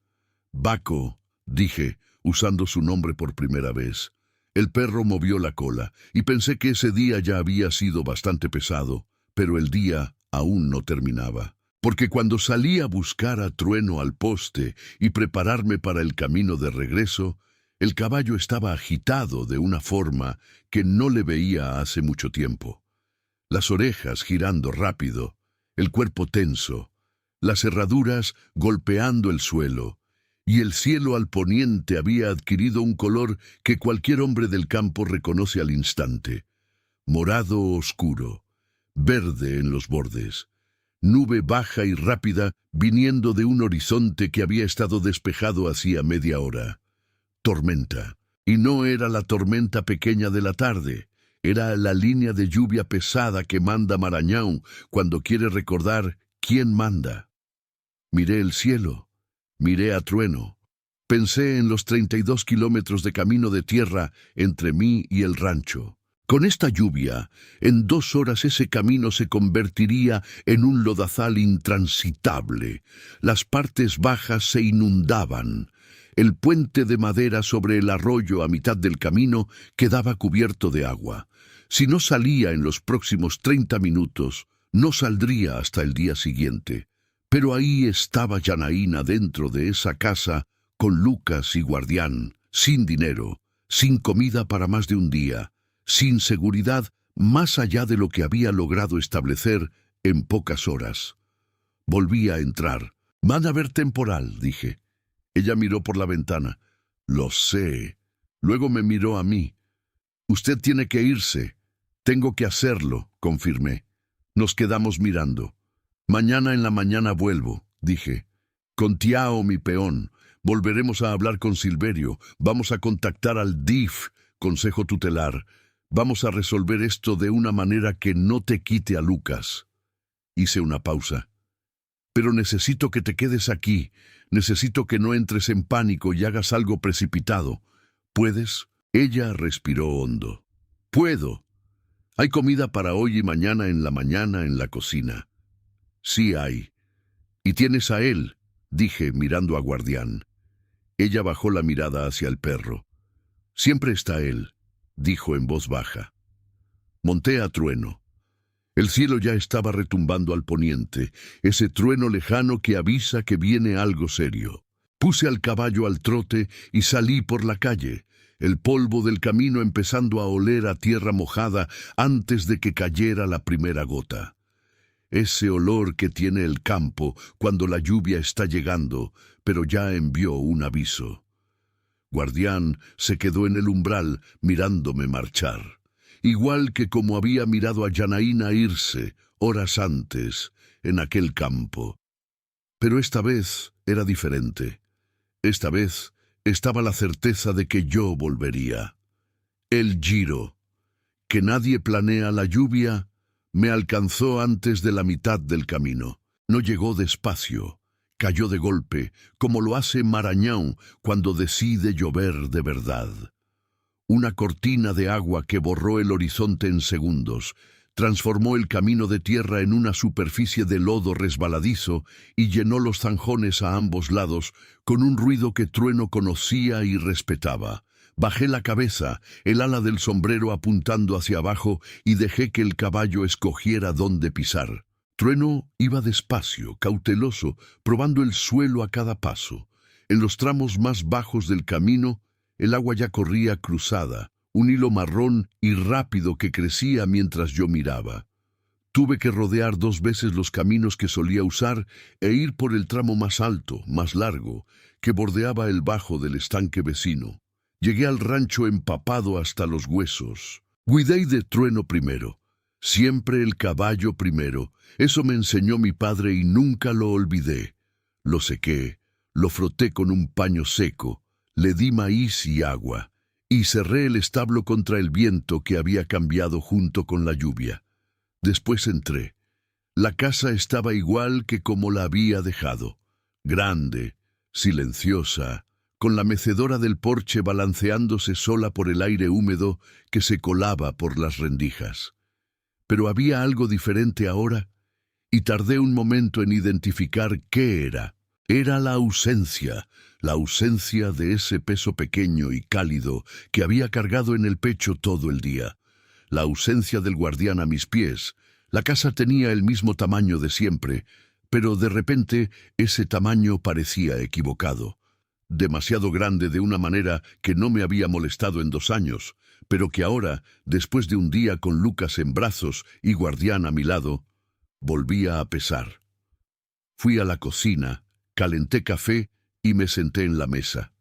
«Baco», dije, usando su nombre por primera vez. El perro movió la cola, y pensé que ese día ya había sido bastante pesado, pero el día aún no terminaba. Porque cuando salí a buscar a Trueno al poste y prepararme para el camino de regreso, el caballo estaba agitado de una forma que no le veía hace mucho tiempo. Las orejas girando rápido, el cuerpo tenso, las herraduras golpeando el suelo, y el cielo al poniente había adquirido un color que cualquier hombre del campo reconoce al instante. Morado oscuro, verde en los bordes, nube baja y rápida viniendo de un horizonte que había estado despejado hacía media hora. Tormenta. Y no era la tormenta pequeña de la tarde, era la línea de lluvia pesada que manda Marañón cuando quiere recordar quién manda. Miré el cielo. Miré a Trueno. Pensé en los 32 kilómetros de camino de tierra entre mí y el rancho. Con esta lluvia, en 2 horas ese camino se convertiría en un lodazal intransitable. Las partes bajas se inundaban. El puente de madera sobre el arroyo a mitad del camino quedaba cubierto de agua. Si no salía en los próximos 30 minutos, no saldría hasta el día siguiente. Pero ahí estaba Janaína dentro de esa casa, con Lucas y Guardián, sin dinero, sin comida para más de un día, sin seguridad más allá de lo que había logrado establecer en pocas horas. Volví a entrar. «Van a ver temporal», dije. Ella miró por la ventana. «Lo sé». Luego me miró a mí. «Usted tiene que irse». «Tengo que hacerlo», confirmé. Nos quedamos mirando. «Mañana en la mañana vuelvo», dije. «Con Tiao, mi peón. Volveremos a hablar con Silverio. Vamos a contactar al DIF, Consejo Tutelar. Vamos a resolver esto de una manera que no te quite a Lucas». Hice una pausa. «Pero necesito que te quedes aquí. Necesito que no entres en pánico y hagas algo precipitado. ¿Puedes?» Ella respiró hondo. «Puedo. Hay comida para hoy y mañana en la mañana en la cocina». «Sí hay. Y tienes a él», dije mirando a Guardián. Ella bajó la mirada hacia el perro. «Siempre está él», dijo en voz baja. Monté a Trueno. El cielo ya estaba retumbando al poniente, ese trueno lejano que avisa que viene algo serio. Puse al caballo al trote y salí por la calle, el polvo del camino empezando a oler a tierra mojada antes de que cayera la primera gota. Ese olor que tiene el campo cuando la lluvia está llegando, pero ya envió un aviso. Guardián se quedó en el umbral mirándome marchar, igual que como había mirado a Janaína irse horas antes en aquel campo. Pero esta vez era diferente. Esta vez estaba la certeza de que yo volvería. El giro. Que nadie planea la lluvia, me alcanzó antes de la mitad del camino. No llegó despacio, cayó de golpe, como lo hace Marañón cuando decide llover de verdad. Una cortina de agua que borró el horizonte en segundos, transformó el camino de tierra en una superficie de lodo resbaladizo y llenó los zanjones a ambos lados con un ruido que Trueno conocía y respetaba. Bajé la cabeza, el ala del sombrero apuntando hacia abajo, y dejé que el caballo escogiera dónde pisar. Trueno iba despacio, cauteloso, probando el suelo a cada paso. En los tramos más bajos del camino, el agua ya corría cruzada, un hilo marrón y rápido que crecía mientras yo miraba. Tuve que rodear 2 veces los caminos que solía usar e ir por el tramo más alto, más largo, que bordeaba el bajo del estanque vecino. Llegué al rancho empapado hasta los huesos. Cuidé de Trueno primero. Siempre el caballo primero. Eso me enseñó mi padre y nunca lo olvidé. Lo sequé, lo froté con un paño seco, le di maíz y agua, y cerré el establo contra el viento que había cambiado junto con la lluvia. Después entré. La casa estaba igual que como la había dejado. Grande, silenciosa, con la mecedora del porche balanceándose sola por el aire húmedo que se colaba por las rendijas. Pero había algo diferente ahora, y tardé un momento en identificar qué era. Era la ausencia de ese peso pequeño y cálido que había cargado en el pecho todo el día. La ausencia del guardián a mis pies. La casa tenía el mismo tamaño de siempre, pero de repente ese tamaño parecía equivocado. Demasiado grande de una manera que no me había molestado en 2 años, pero que ahora, después de un día con Lucas en brazos y guardián a mi lado, volvía a pesar. Fui a la cocina, calenté café y me senté en la mesa.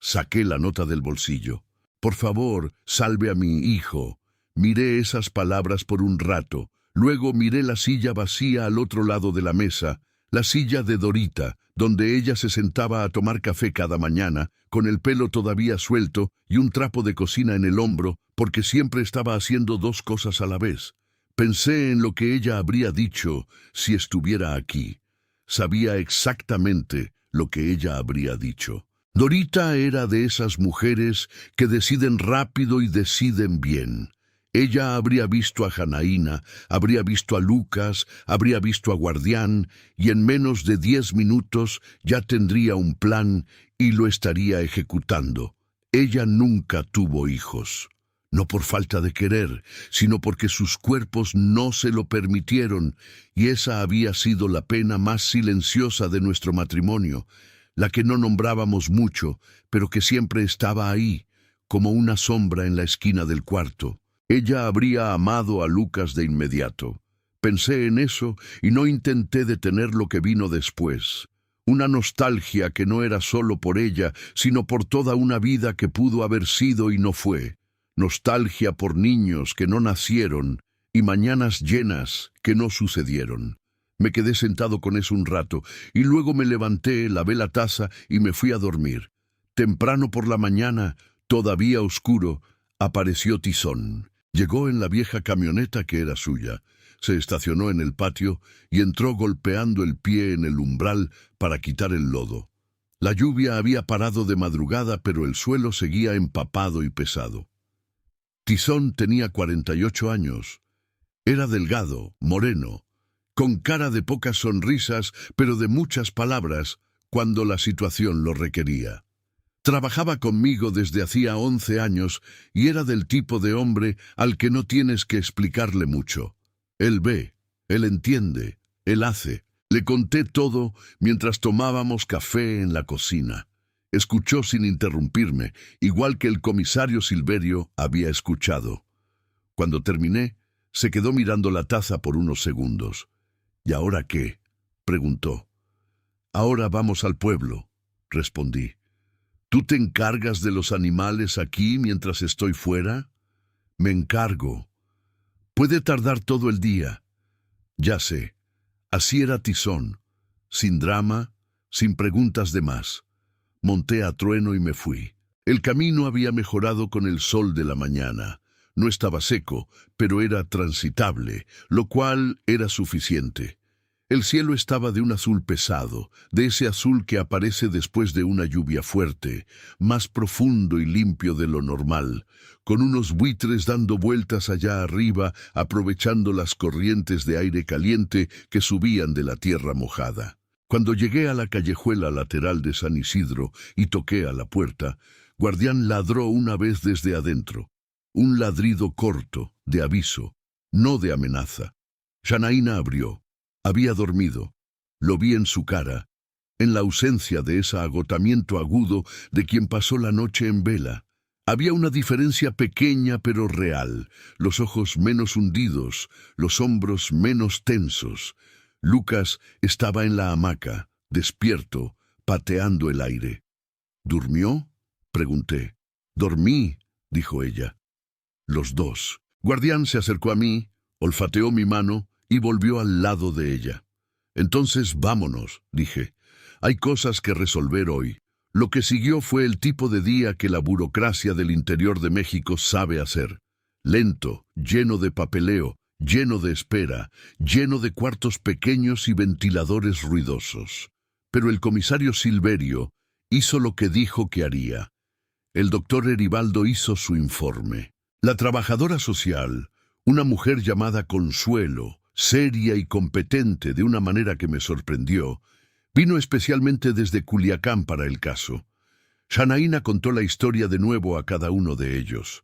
Saqué la nota del bolsillo. Por favor, salve a mi hijo. Miré esas palabras por un rato. Luego miré la silla vacía al otro lado de la mesa, la silla de Dorita, donde ella se sentaba a tomar café cada mañana, con el pelo todavía suelto y un trapo de cocina en el hombro, porque siempre estaba haciendo 2 cosas a la vez. Pensé en lo que ella habría dicho si estuviera aquí. Sabía exactamente lo que ella habría dicho. Dorita era de esas mujeres que deciden rápido y deciden bien. Ella habría visto a Janaína, habría visto a Lucas, habría visto a Guardián, y en menos de 10 minutos ya tendría un plan y lo estaría ejecutando. Ella nunca tuvo hijos. No por falta de querer, sino porque sus cuerpos no se lo permitieron, y esa había sido la pena más silenciosa de nuestro matrimonio, la que no nombrábamos mucho, pero que siempre estaba ahí, como una sombra en la esquina del cuarto. Ella habría amado a Lucas de inmediato. Pensé en eso y no intenté detener lo que vino después. Una nostalgia que no era solo por ella, sino por toda una vida que pudo haber sido y no fue. Nostalgia por niños que no nacieron y mañanas llenas que no sucedieron. Me quedé sentado con eso un rato y luego me levanté, lavé la taza y me fui a dormir. Temprano por la mañana, todavía oscuro, apareció Tizón. Llegó en la vieja camioneta que era suya, se estacionó en el patio y entró golpeando el pie en el umbral para quitar el lodo. La lluvia había parado de madrugada, pero el suelo seguía empapado y pesado. Tizón tenía 48 años. Era delgado, moreno, con cara de pocas sonrisas, pero de muchas palabras cuando la situación lo requería. Trabajaba conmigo desde hacía 11 años y era del tipo de hombre al que no tienes que explicarle mucho. Él ve, él entiende, él hace. Le conté todo mientras tomábamos café en la cocina. Escuchó sin interrumpirme, igual que el comisario Silverio había escuchado. Cuando terminé, se quedó mirando la taza por unos segundos. ¿Y ahora qué?, preguntó. Ahora vamos al pueblo, respondí. ¿Tú te encargas de los animales aquí mientras estoy fuera? Me encargo. Puede tardar todo el día. Ya sé. Así era Tizón. Sin drama, sin preguntas de más. Monté a Trueno y me fui. El camino había mejorado con el sol de la mañana. No estaba seco, pero era transitable, lo cual era suficiente. El cielo estaba de un azul pesado, de ese azul que aparece después de una lluvia fuerte, más profundo y limpio de lo normal, con unos buitres dando vueltas allá arriba, aprovechando las corrientes de aire caliente que subían de la tierra mojada. Cuando llegué a la callejuela lateral de San Isidro y toqué a la puerta, Guardián ladró una vez desde adentro. Un ladrido corto, de aviso, no de amenaza. Janaína abrió. Había dormido. Lo vi en su cara, en la ausencia de ese agotamiento agudo de quien pasó la noche en vela. Había una diferencia pequeña pero real, los ojos menos hundidos, los hombros menos tensos. Lucas estaba en la hamaca, despierto, pateando el aire. ¿Durmió?, pregunté. Dormí, dijo ella. Los dos. Guardián se acercó a mí, olfateó mi mano y volvió al lado de ella. Entonces vámonos, dije. Hay cosas que resolver hoy. Lo que siguió fue el tipo de día que la burocracia del interior de México sabe hacer. Lento, lleno de papeleo, lleno de espera, lleno de cuartos pequeños y ventiladores ruidosos. Pero el comisario Silverio hizo lo que dijo que haría. El doctor Eribaldo hizo su informe. La trabajadora social, una mujer llamada Consuelo, seria y competente de una manera que me sorprendió, vino especialmente desde Culiacán para el caso. Shanaína contó la historia de nuevo a cada uno de ellos.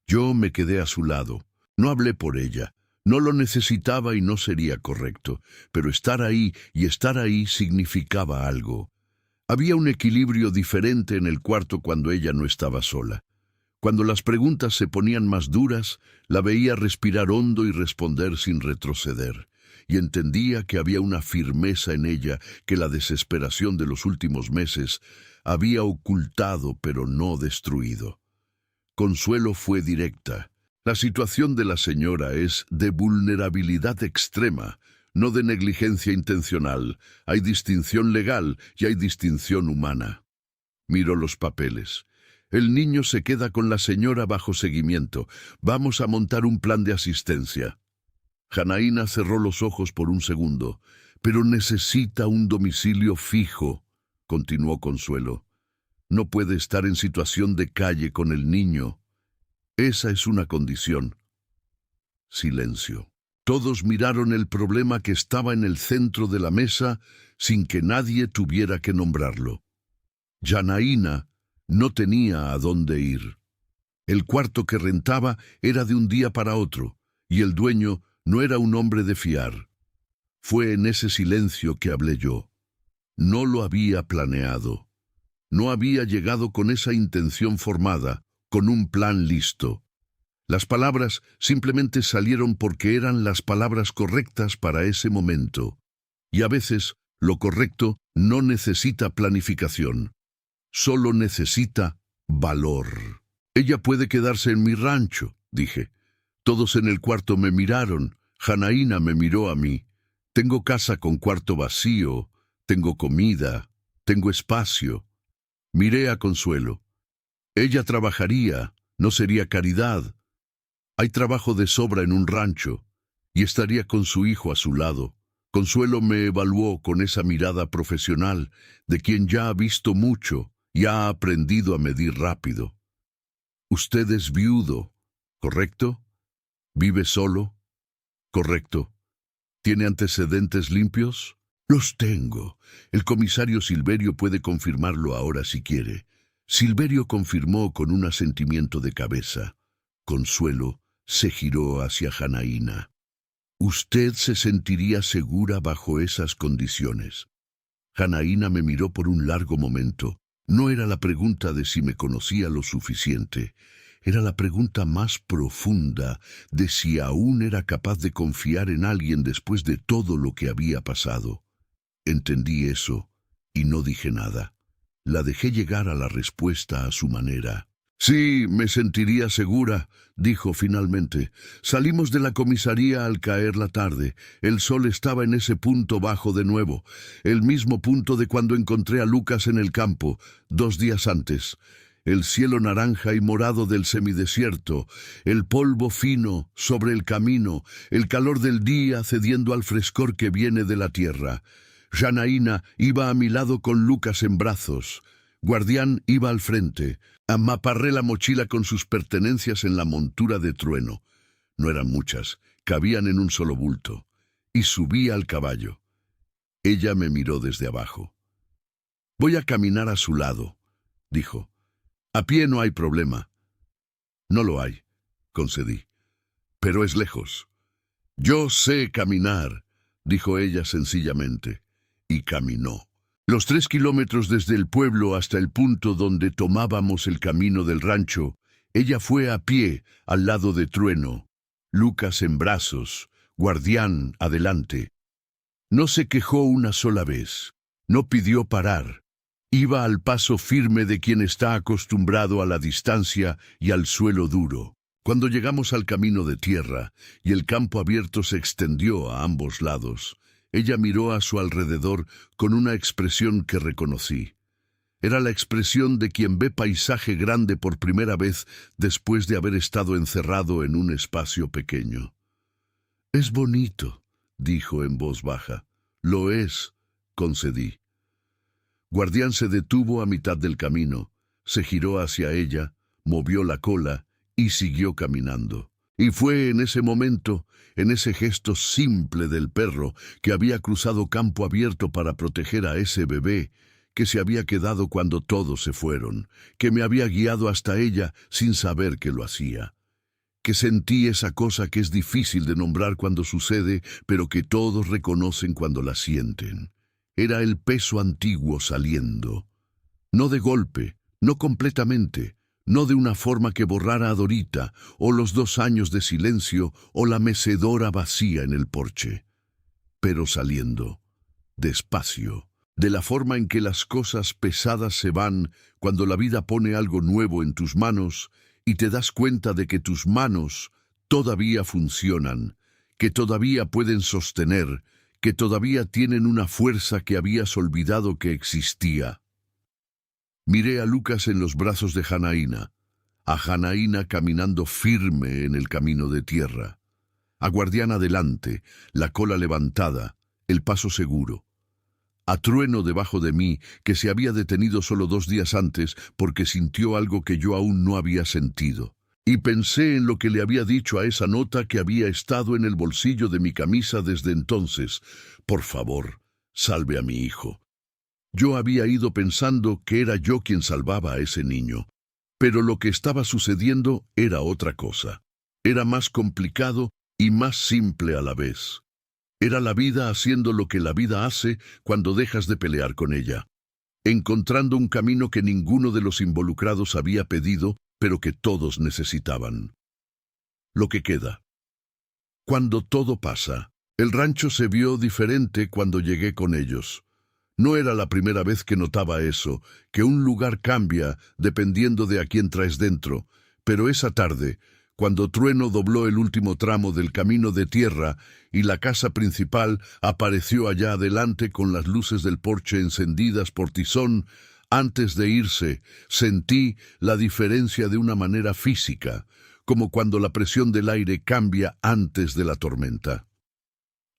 Yo me quedé a su lado. No hablé por ella. No lo necesitaba y no sería correcto, pero estar ahí y estar ahí significaba algo. Había un equilibrio diferente en el cuarto cuando ella no estaba sola. Cuando las preguntas se ponían más duras, la veía respirar hondo y responder sin retroceder, y entendía que había una firmeza en ella que la desesperación de los últimos meses había ocultado pero no destruido. Consuelo fue directa. La situación de la señora es de vulnerabilidad extrema, no de negligencia intencional. Hay distinción legal y hay distinción humana. Miró los papeles. El niño se queda con la señora bajo seguimiento. Vamos a montar un plan de asistencia. Janaína cerró los ojos por un segundo. Pero necesita un domicilio fijo, continuó Consuelo. No puede estar en situación de calle con el niño. Esa es una condición. Silencio. Todos miraron el problema que estaba en el centro de la mesa sin que nadie tuviera que nombrarlo. Janaína no tenía a dónde ir. El cuarto que rentaba era de un día para otro, y el dueño no era un hombre de fiar. Fue en ese silencio que hablé yo. No lo había planeado. No había llegado con esa intención formada, con un plan listo. Las palabras simplemente salieron porque eran las palabras correctas para ese momento. Y a veces, lo correcto no necesita planificación. Solo necesita valor. Ella puede quedarse en mi rancho, dije. Todos en el cuarto me miraron. Janaína me miró a mí. Tengo casa con cuarto vacío. Tengo comida. Tengo espacio. Miré a Consuelo. Ella trabajaría. No sería caridad. Hay trabajo de sobra en un rancho. Y estaría con su hijo a su lado. Consuelo me evaluó con esa mirada profesional de quien ya ha visto mucho y ha aprendido a medir rápido. Usted es viudo, ¿correcto? ¿Vive solo? Correcto. ¿Tiene antecedentes limpios? Los tengo. El comisario Silverio puede confirmarlo ahora si quiere. Silverio confirmó con un asentimiento de cabeza. Consuelo se giró hacia Janaína. ¿Usted se sentiría segura bajo esas condiciones? Janaína me miró por un largo momento. No era la pregunta de si me conocía lo suficiente. Era la pregunta más profunda de si aún era capaz de confiar en alguien después de todo lo que había pasado. Entendí eso y no dije nada. La dejé llegar a la respuesta a su manera. Sí, me sentiría segura, dijo finalmente. Salimos de la comisaría al caer la tarde. El sol estaba en ese punto bajo de nuevo, el mismo punto de cuando encontré a Lucas en el campo, 2 días antes. El cielo naranja y morado del semidesierto, el polvo fino sobre el camino, el calor del día cediendo al frescor que viene de la tierra. Janaína iba a mi lado con Lucas en brazos. Guardián iba al frente. Amaparré la mochila con sus pertenencias en la montura de Trueno. No eran muchas, cabían en un solo bulto. Y subí al caballo. Ella me miró desde abajo. Voy a caminar a su lado, dijo. A pie no hay problema. No lo hay, concedí. Pero es lejos. Yo sé caminar, dijo ella sencillamente. Y caminó. Los 3 kilómetros desde el pueblo hasta el punto donde tomábamos el camino del rancho, ella fue a pie al lado de Trueno, Lucas en brazos, Guardián adelante. No se quejó una sola vez, no pidió parar. Iba al paso firme de quien está acostumbrado a la distancia y al suelo duro. Cuando llegamos al camino de tierra y el campo abierto se extendió a ambos lados, ella miró a su alrededor con una expresión que reconocí. Era la expresión de quien ve paisaje grande por primera vez después de haber estado encerrado en un espacio pequeño. «Es bonito», dijo en voz baja. «Lo es», concedí. Guardián se detuvo a mitad del camino, se giró hacia ella, movió la cola y siguió caminando. Y fue en ese momento, en ese gesto simple del perro que había cruzado campo abierto para proteger a ese bebé, que se había quedado cuando todos se fueron, que me había guiado hasta ella sin saber que lo hacía. Que sentí esa cosa que es difícil de nombrar cuando sucede, pero que todos reconocen cuando la sienten. Era el peso antiguo saliendo. No de golpe, no completamente, no de una forma que borrara a Dorita, o los 2 años de silencio, o la mecedora vacía en el porche. Pero saliendo, despacio, de la forma en que las cosas pesadas se van cuando la vida pone algo nuevo en tus manos y te das cuenta de que tus manos todavía funcionan, que todavía pueden sostener, que todavía tienen una fuerza que habías olvidado que existía. Miré a Lucas en los brazos de Janaína, a Janaína caminando firme en el camino de tierra, a Guardián adelante, la cola levantada, el paso seguro, a Trueno debajo de mí, que se había detenido solo 2 días antes porque sintió algo que yo aún no había sentido. Y pensé en lo que le había dicho a esa nota que había estado en el bolsillo de mi camisa desde entonces. Por favor, salve a mi hijo. Yo había ido pensando que era yo quien salvaba a ese niño, pero lo que estaba sucediendo era otra cosa. Era más complicado y más simple a la vez. Era la vida haciendo lo que la vida hace cuando dejas de pelear con ella, encontrando un camino que ninguno de los involucrados había pedido, pero que todos necesitaban. Lo que queda. Cuando todo pasa, el rancho se vio diferente cuando llegué con ellos. No era la primera vez que notaba eso, que un lugar cambia dependiendo de a quién traes dentro, pero esa tarde, cuando Trueno dobló el último tramo del camino de tierra y la casa principal apareció allá adelante con las luces del porche encendidas por Tizón, antes de irse, sentí la diferencia de una manera física, como cuando la presión del aire cambia antes de la tormenta.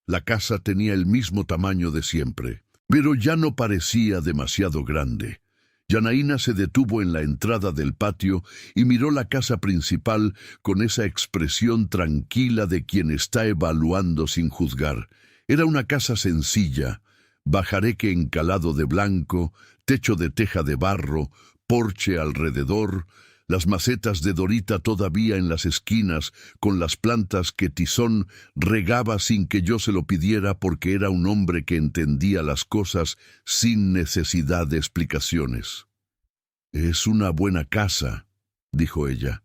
La casa tenía el mismo tamaño de siempre, pero ya no parecía demasiado grande. Janaína se detuvo en la entrada del patio y miró la casa principal con esa expresión tranquila de quien está evaluando sin juzgar. Era una casa sencilla, bajareque encalado de blanco, techo de teja de barro, porche alrededor, las macetas de Dorita todavía en las esquinas, con las plantas que Tizón regaba sin que yo se lo pidiera porque era un hombre que entendía las cosas sin necesidad de explicaciones. «Es una buena casa», dijo ella.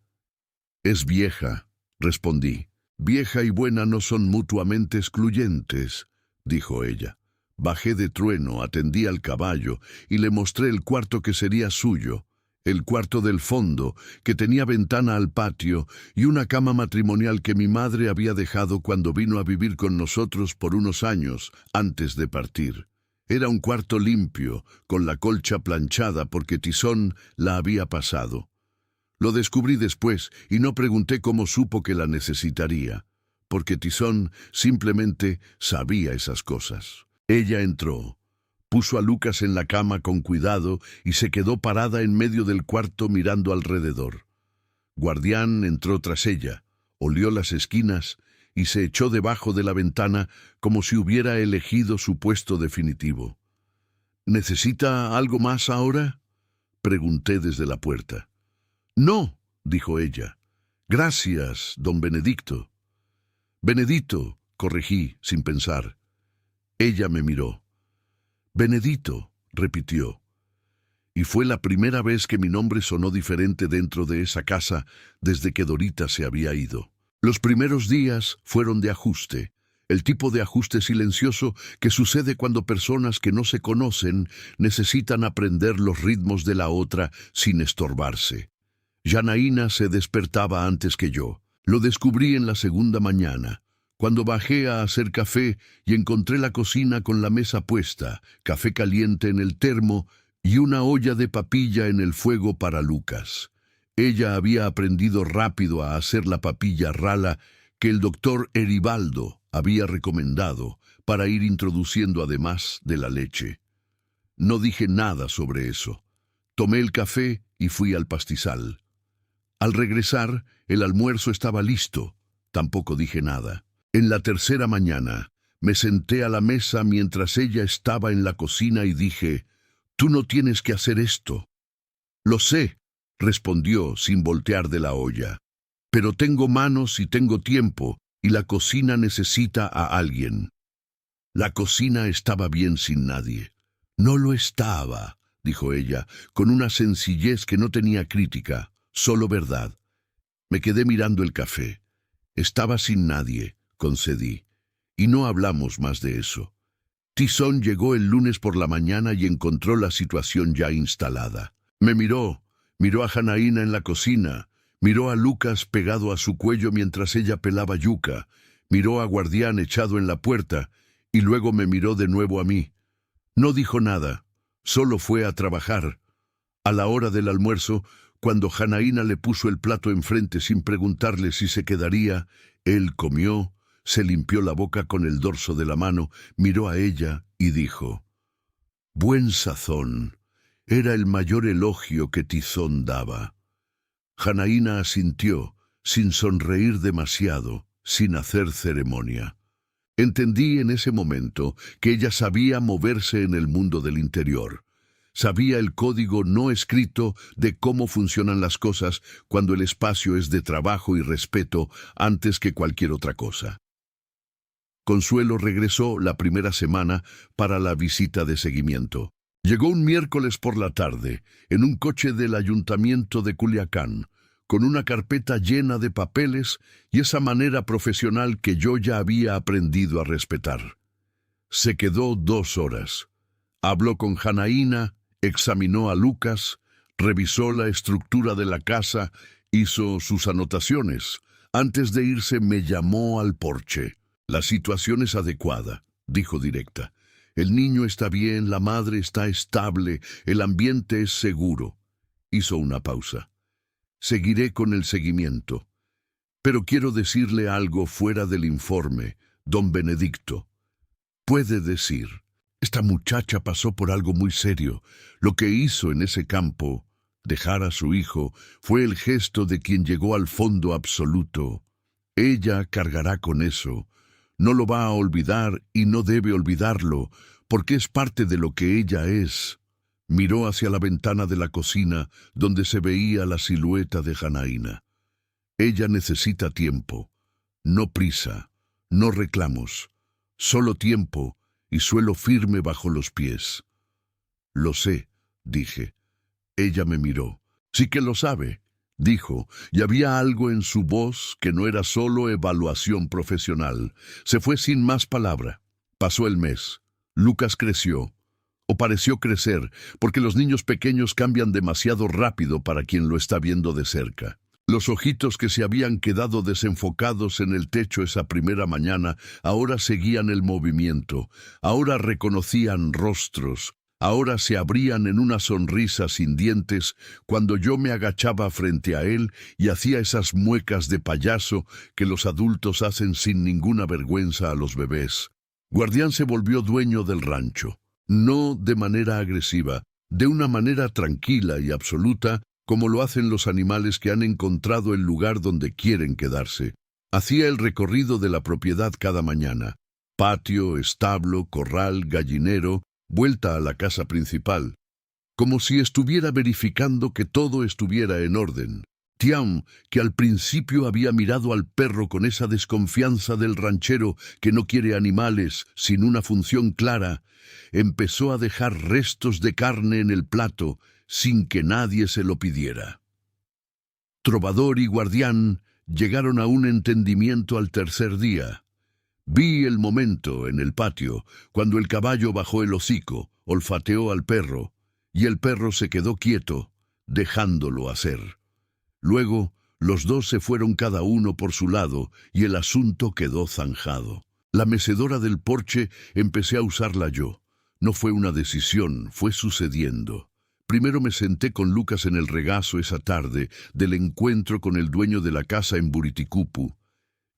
«Es vieja», respondí. «Vieja y buena no son mutuamente excluyentes», dijo ella. Bajé de Trueno, atendí al caballo y le mostré el cuarto que sería suyo, el cuarto del fondo, que tenía ventana al patio y una cama matrimonial que mi madre había dejado cuando vino a vivir con nosotros por unos años antes de partir. Era un cuarto limpio, con la colcha planchada porque Tizón la había pasado. Lo descubrí después y no pregunté cómo supo que la necesitaría, porque Tizón simplemente sabía esas cosas. Ella entró, puso a Lucas en la cama con cuidado y se quedó parada en medio del cuarto mirando alrededor. Guardián entró tras ella, olió las esquinas y se echó debajo de la ventana como si hubiera elegido su puesto definitivo. «¿Necesita algo más ahora?», pregunté desde la puerta. «No», dijo ella. «Gracias, don Benedicto». «Benedito», corregí sin pensar. Ella me miró. «Benedito», repitió. Y fue la primera vez que mi nombre sonó diferente dentro de esa casa desde que Dorita se había ido. Los primeros días fueron de ajuste, el tipo de ajuste silencioso que sucede cuando personas que no se conocen necesitan aprender los ritmos de la otra sin estorbarse. Janaína se despertaba antes que yo. Lo descubrí en la segunda mañana, cuando bajé a hacer café y encontré la cocina con la mesa puesta, café caliente en el termo y una olla de papilla en el fuego para Lucas. Ella había aprendido rápido a hacer la papilla rala que el doctor Eribaldo había recomendado para ir introduciendo además de la leche. No dije nada sobre eso. Tomé el café y fui al pastizal. Al regresar, el almuerzo estaba listo. Tampoco dije nada. En la tercera mañana, me senté a la mesa mientras ella estaba en la cocina y dije, «Tú no tienes que hacer esto». «Lo sé», respondió sin voltear de la olla. «Pero tengo manos y tengo tiempo, y la cocina necesita a alguien». La cocina estaba bien sin nadie. «No lo estaba», dijo ella, con una sencillez que no tenía crítica, solo verdad. Me quedé mirando el café. Estaba sin nadie, concedí, y no hablamos más de eso. Tizón llegó el lunes por la mañana y encontró la situación ya instalada. Me miró a Janaína en la cocina, miró a Lucas pegado a su cuello mientras ella pelaba yuca, miró a Guardián echado en la puerta, y luego me miró de nuevo a mí. No dijo nada, solo fue a trabajar. A la hora del almuerzo, cuando Janaína le puso el plato enfrente sin preguntarle si se quedaría, él comió, se limpió la boca con el dorso de la mano, miró a ella y dijo, «Buen sazón». Era el mayor elogio que Tizón daba. Janaína asintió, sin sonreír demasiado, sin hacer ceremonia. Entendí en ese momento que ella sabía moverse en el mundo del interior. Sabía el código no escrito de cómo funcionan las cosas cuando el espacio es de trabajo y respeto antes que cualquier otra cosa. Consuelo regresó la primera semana para la visita de seguimiento. Llegó un miércoles por la tarde, en un coche del ayuntamiento de Culiacán, con una carpeta llena de papeles y esa manera profesional que yo ya había aprendido a respetar. Se quedó 2 horas. Habló con Janaína, examinó a Lucas, revisó la estructura de la casa, hizo sus anotaciones. Antes de irse me llamó al porche. «La situación es adecuada», dijo directa. «El niño está bien, la madre está estable, el ambiente es seguro». Hizo una pausa. «Seguiré con el seguimiento. Pero quiero decirle algo fuera del informe, don Benedicto». «Puede decir. Esta muchacha pasó por algo muy serio. Lo que hizo en ese campo, dejar a su hijo, fue el gesto de quien llegó al fondo absoluto. Ella cargará con eso. No lo va a olvidar y no debe olvidarlo, porque es parte de lo que ella es». Miró hacia la ventana de la cocina, donde se veía la silueta de Janaína. «Ella necesita tiempo, no prisa, no reclamos, solo tiempo y suelo firme bajo los pies». «Lo sé», dije. Ella me miró. «Sí que lo sabe», dijo, y había algo en su voz que no era solo evaluación profesional. Se fue sin más palabra. Pasó el mes. Lucas creció, o pareció crecer, porque los niños pequeños cambian demasiado rápido para quien lo está viendo de cerca. Los ojitos que se habían quedado desenfocados en el techo esa primera mañana ahora seguían el movimiento, ahora reconocían rostros, ahora se abrían en una sonrisa sin dientes cuando yo me agachaba frente a él y hacía esas muecas de payaso que los adultos hacen sin ninguna vergüenza a los bebés. Guardián se volvió dueño del rancho, no de manera agresiva, de una manera tranquila y absoluta, como lo hacen los animales que han encontrado el lugar donde quieren quedarse. Hacía el recorrido de la propiedad cada mañana. Patio, establo, corral, gallinero, vuelta a la casa principal, como si estuviera verificando que todo estuviera en orden. Tiam, que al principio había mirado al perro con esa desconfianza del ranchero que no quiere animales sin una función clara, empezó a dejar restos de carne en el plato sin que nadie se lo pidiera. Trovador y Guardián llegaron a un entendimiento al tercer día. Vi el momento en el patio, cuando el caballo bajó el hocico, olfateó al perro, y el perro se quedó quieto, dejándolo hacer. Luego, los dos se fueron cada uno por su lado, y el asunto quedó zanjado. La mecedora del porche empecé a usarla yo. No fue una decisión, fue sucediendo. Primero me senté con Lucas en el regazo esa tarde del encuentro con el dueño de la casa en Buriticupu,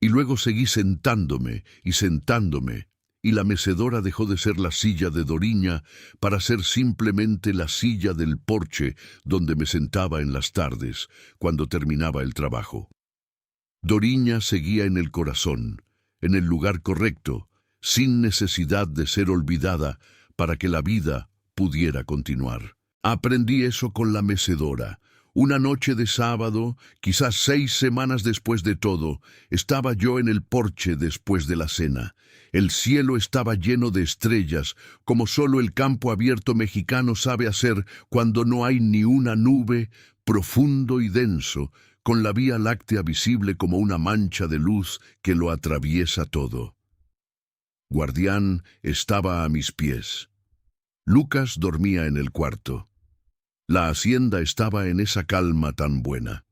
y luego seguí sentándome, y la mecedora dejó de ser la silla de Doriña para ser simplemente la silla del porche donde me sentaba en las tardes, cuando terminaba el trabajo. Doriña seguía en el corazón, en el lugar correcto, sin necesidad de ser olvidada para que la vida pudiera continuar. Aprendí eso con la mecedora. Una noche de sábado, quizás 6 semanas después de todo, estaba yo en el porche después de la cena. El cielo estaba lleno de estrellas, como solo el campo abierto mexicano sabe hacer cuando no hay ni una nube, profundo y denso, con la Vía Láctea visible como una mancha de luz que lo atraviesa todo. Guardián estaba a mis pies. Lucas dormía en el cuarto. La hacienda estaba en esa calma tan buena.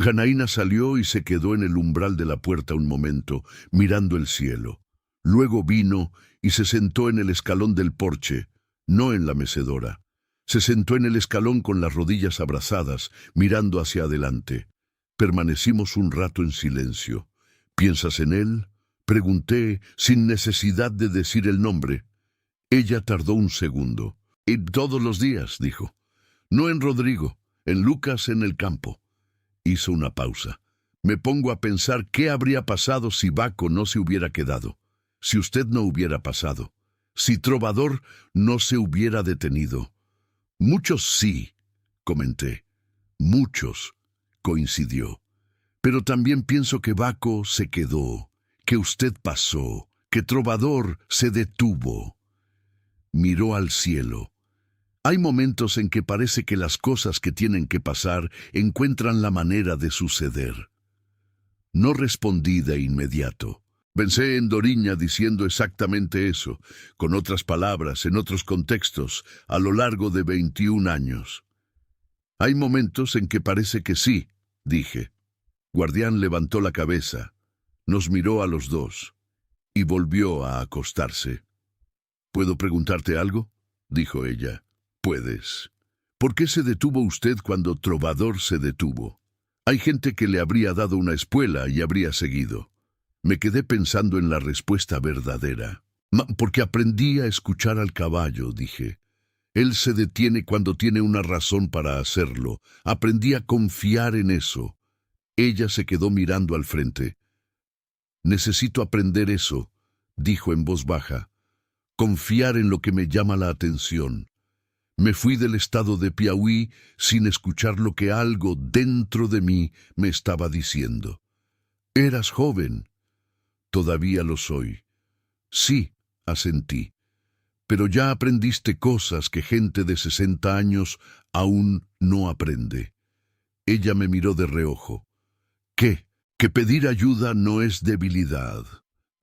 Janaína salió y se quedó en el umbral de la puerta un momento, mirando el cielo. Luego vino y se sentó en el escalón del porche, no en la mecedora. Se sentó en el escalón con las rodillas abrazadas, mirando hacia adelante. Permanecimos un rato en silencio. ¿Piensas en él?, pregunté, sin necesidad de decir el nombre. Ella tardó un segundo. «Y todos los días», dijo. «No en Rodrigo, en Lucas en el campo». Hizo una pausa. «Me pongo a pensar qué habría pasado si Baco no se hubiera quedado, si usted no hubiera pasado, si Trovador no se hubiera detenido». «Muchos sí», comenté. «Muchos», coincidió. «Pero también pienso que Baco se quedó, que usted pasó, que Trovador se detuvo». Miró al cielo. Hay momentos en que parece que las cosas que tienen que pasar encuentran la manera de suceder. No respondí de inmediato. Pensé en Doriña diciendo exactamente eso, con otras palabras, en otros contextos, a lo largo de 21 años. Hay momentos en que parece que sí, dije. Guardián levantó la cabeza, nos miró a los dos, y volvió a acostarse. «¿Puedo preguntarte algo?», dijo ella. «Puedes. ¿Por qué se detuvo usted cuando Trovador se detuvo? Hay gente que le habría dado una espuela y habría seguido». Me quedé pensando en la respuesta verdadera. «Porque aprendí a escuchar al caballo», dije. «Él se detiene cuando tiene una razón para hacerlo. Aprendí a confiar en eso». Ella se quedó mirando al frente. «Necesito aprender eso», dijo en voz baja. «Confiar en lo que me llama la atención». Me fui del estado de Piauí sin escuchar lo que algo dentro de mí me estaba diciendo. «Eras joven». «Todavía lo soy». «Sí», asentí. «Pero ya aprendiste cosas que gente de 60 años aún no aprende». Ella me miró de reojo. «¿Qué? Que pedir ayuda no es debilidad».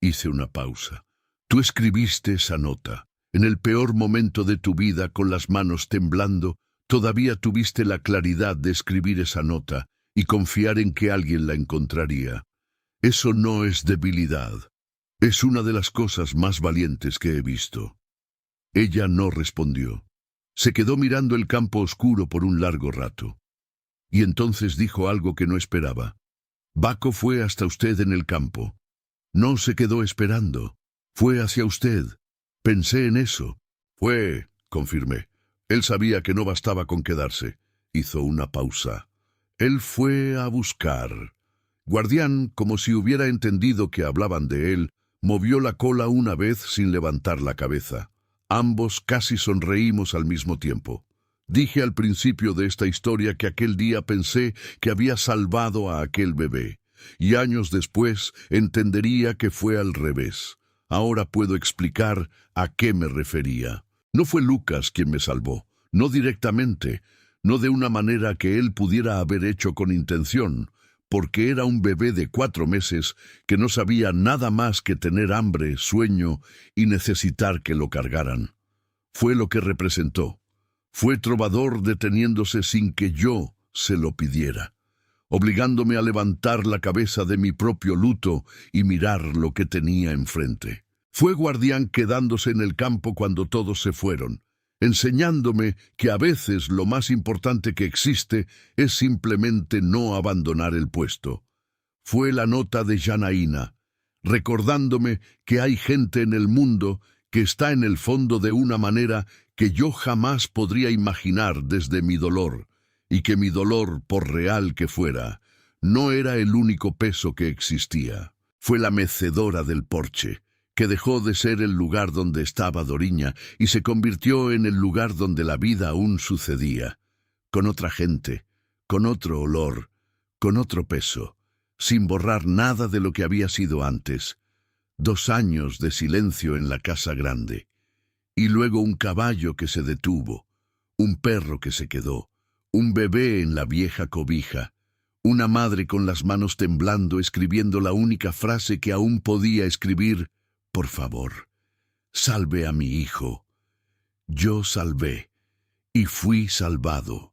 Hice una pausa. «Tú escribiste esa nota. En el peor momento de tu vida, con las manos temblando, todavía tuviste la claridad de escribir esa nota y confiar en que alguien la encontraría. Eso no es debilidad. Es una de las cosas más valientes que he visto». Ella no respondió. Se quedó mirando el campo oscuro por un largo rato. Y entonces dijo algo que no esperaba. «Baco fue hasta usted en el campo. No se quedó esperando. Fue hacia usted». Pensé en eso. «Fue», confirmé. Él sabía que no bastaba con quedarse. Hizo una pausa. «Él fue a buscar». Guardián, como si hubiera entendido que hablaban de él, movió la cola una vez sin levantar la cabeza. Ambos casi sonreímos al mismo tiempo. Dije al principio de esta historia que aquel día pensé que había salvado a aquel bebé, y años después entendería que fue al revés. Ahora puedo explicar a qué me refería. No fue Lucas quien me salvó, no directamente, no de una manera que él pudiera haber hecho con intención, porque era un bebé de 4 meses que no sabía nada más que tener hambre, sueño y necesitar que lo cargaran. Fue lo que representó. Fue trovador deteniéndose sin que yo se lo pidiera, obligándome a levantar la cabeza de mi propio luto y mirar lo que tenía enfrente. Fue guardián quedándose en el campo cuando todos se fueron, enseñándome que a veces lo más importante que existe es simplemente no abandonar el puesto. Fue la nota de Janaína, recordándome que hay gente en el mundo que está en el fondo de una manera que yo jamás podría imaginar desde mi dolor, y que mi dolor, por real que fuera, no era el único peso que existía. Fue la mecedora del porche, que dejó de ser el lugar donde estaba Doriña y se convirtió en el lugar donde la vida aún sucedía, con otra gente, con otro olor, con otro peso, sin borrar nada de lo que había sido antes. 2 años de silencio en la casa grande, y luego un caballo que se detuvo, un perro que se quedó, un bebé en la vieja cobija, una madre con las manos temblando escribiendo la única frase que aún podía escribir: por favor, salve a mi hijo. Yo salvé, y fui salvado.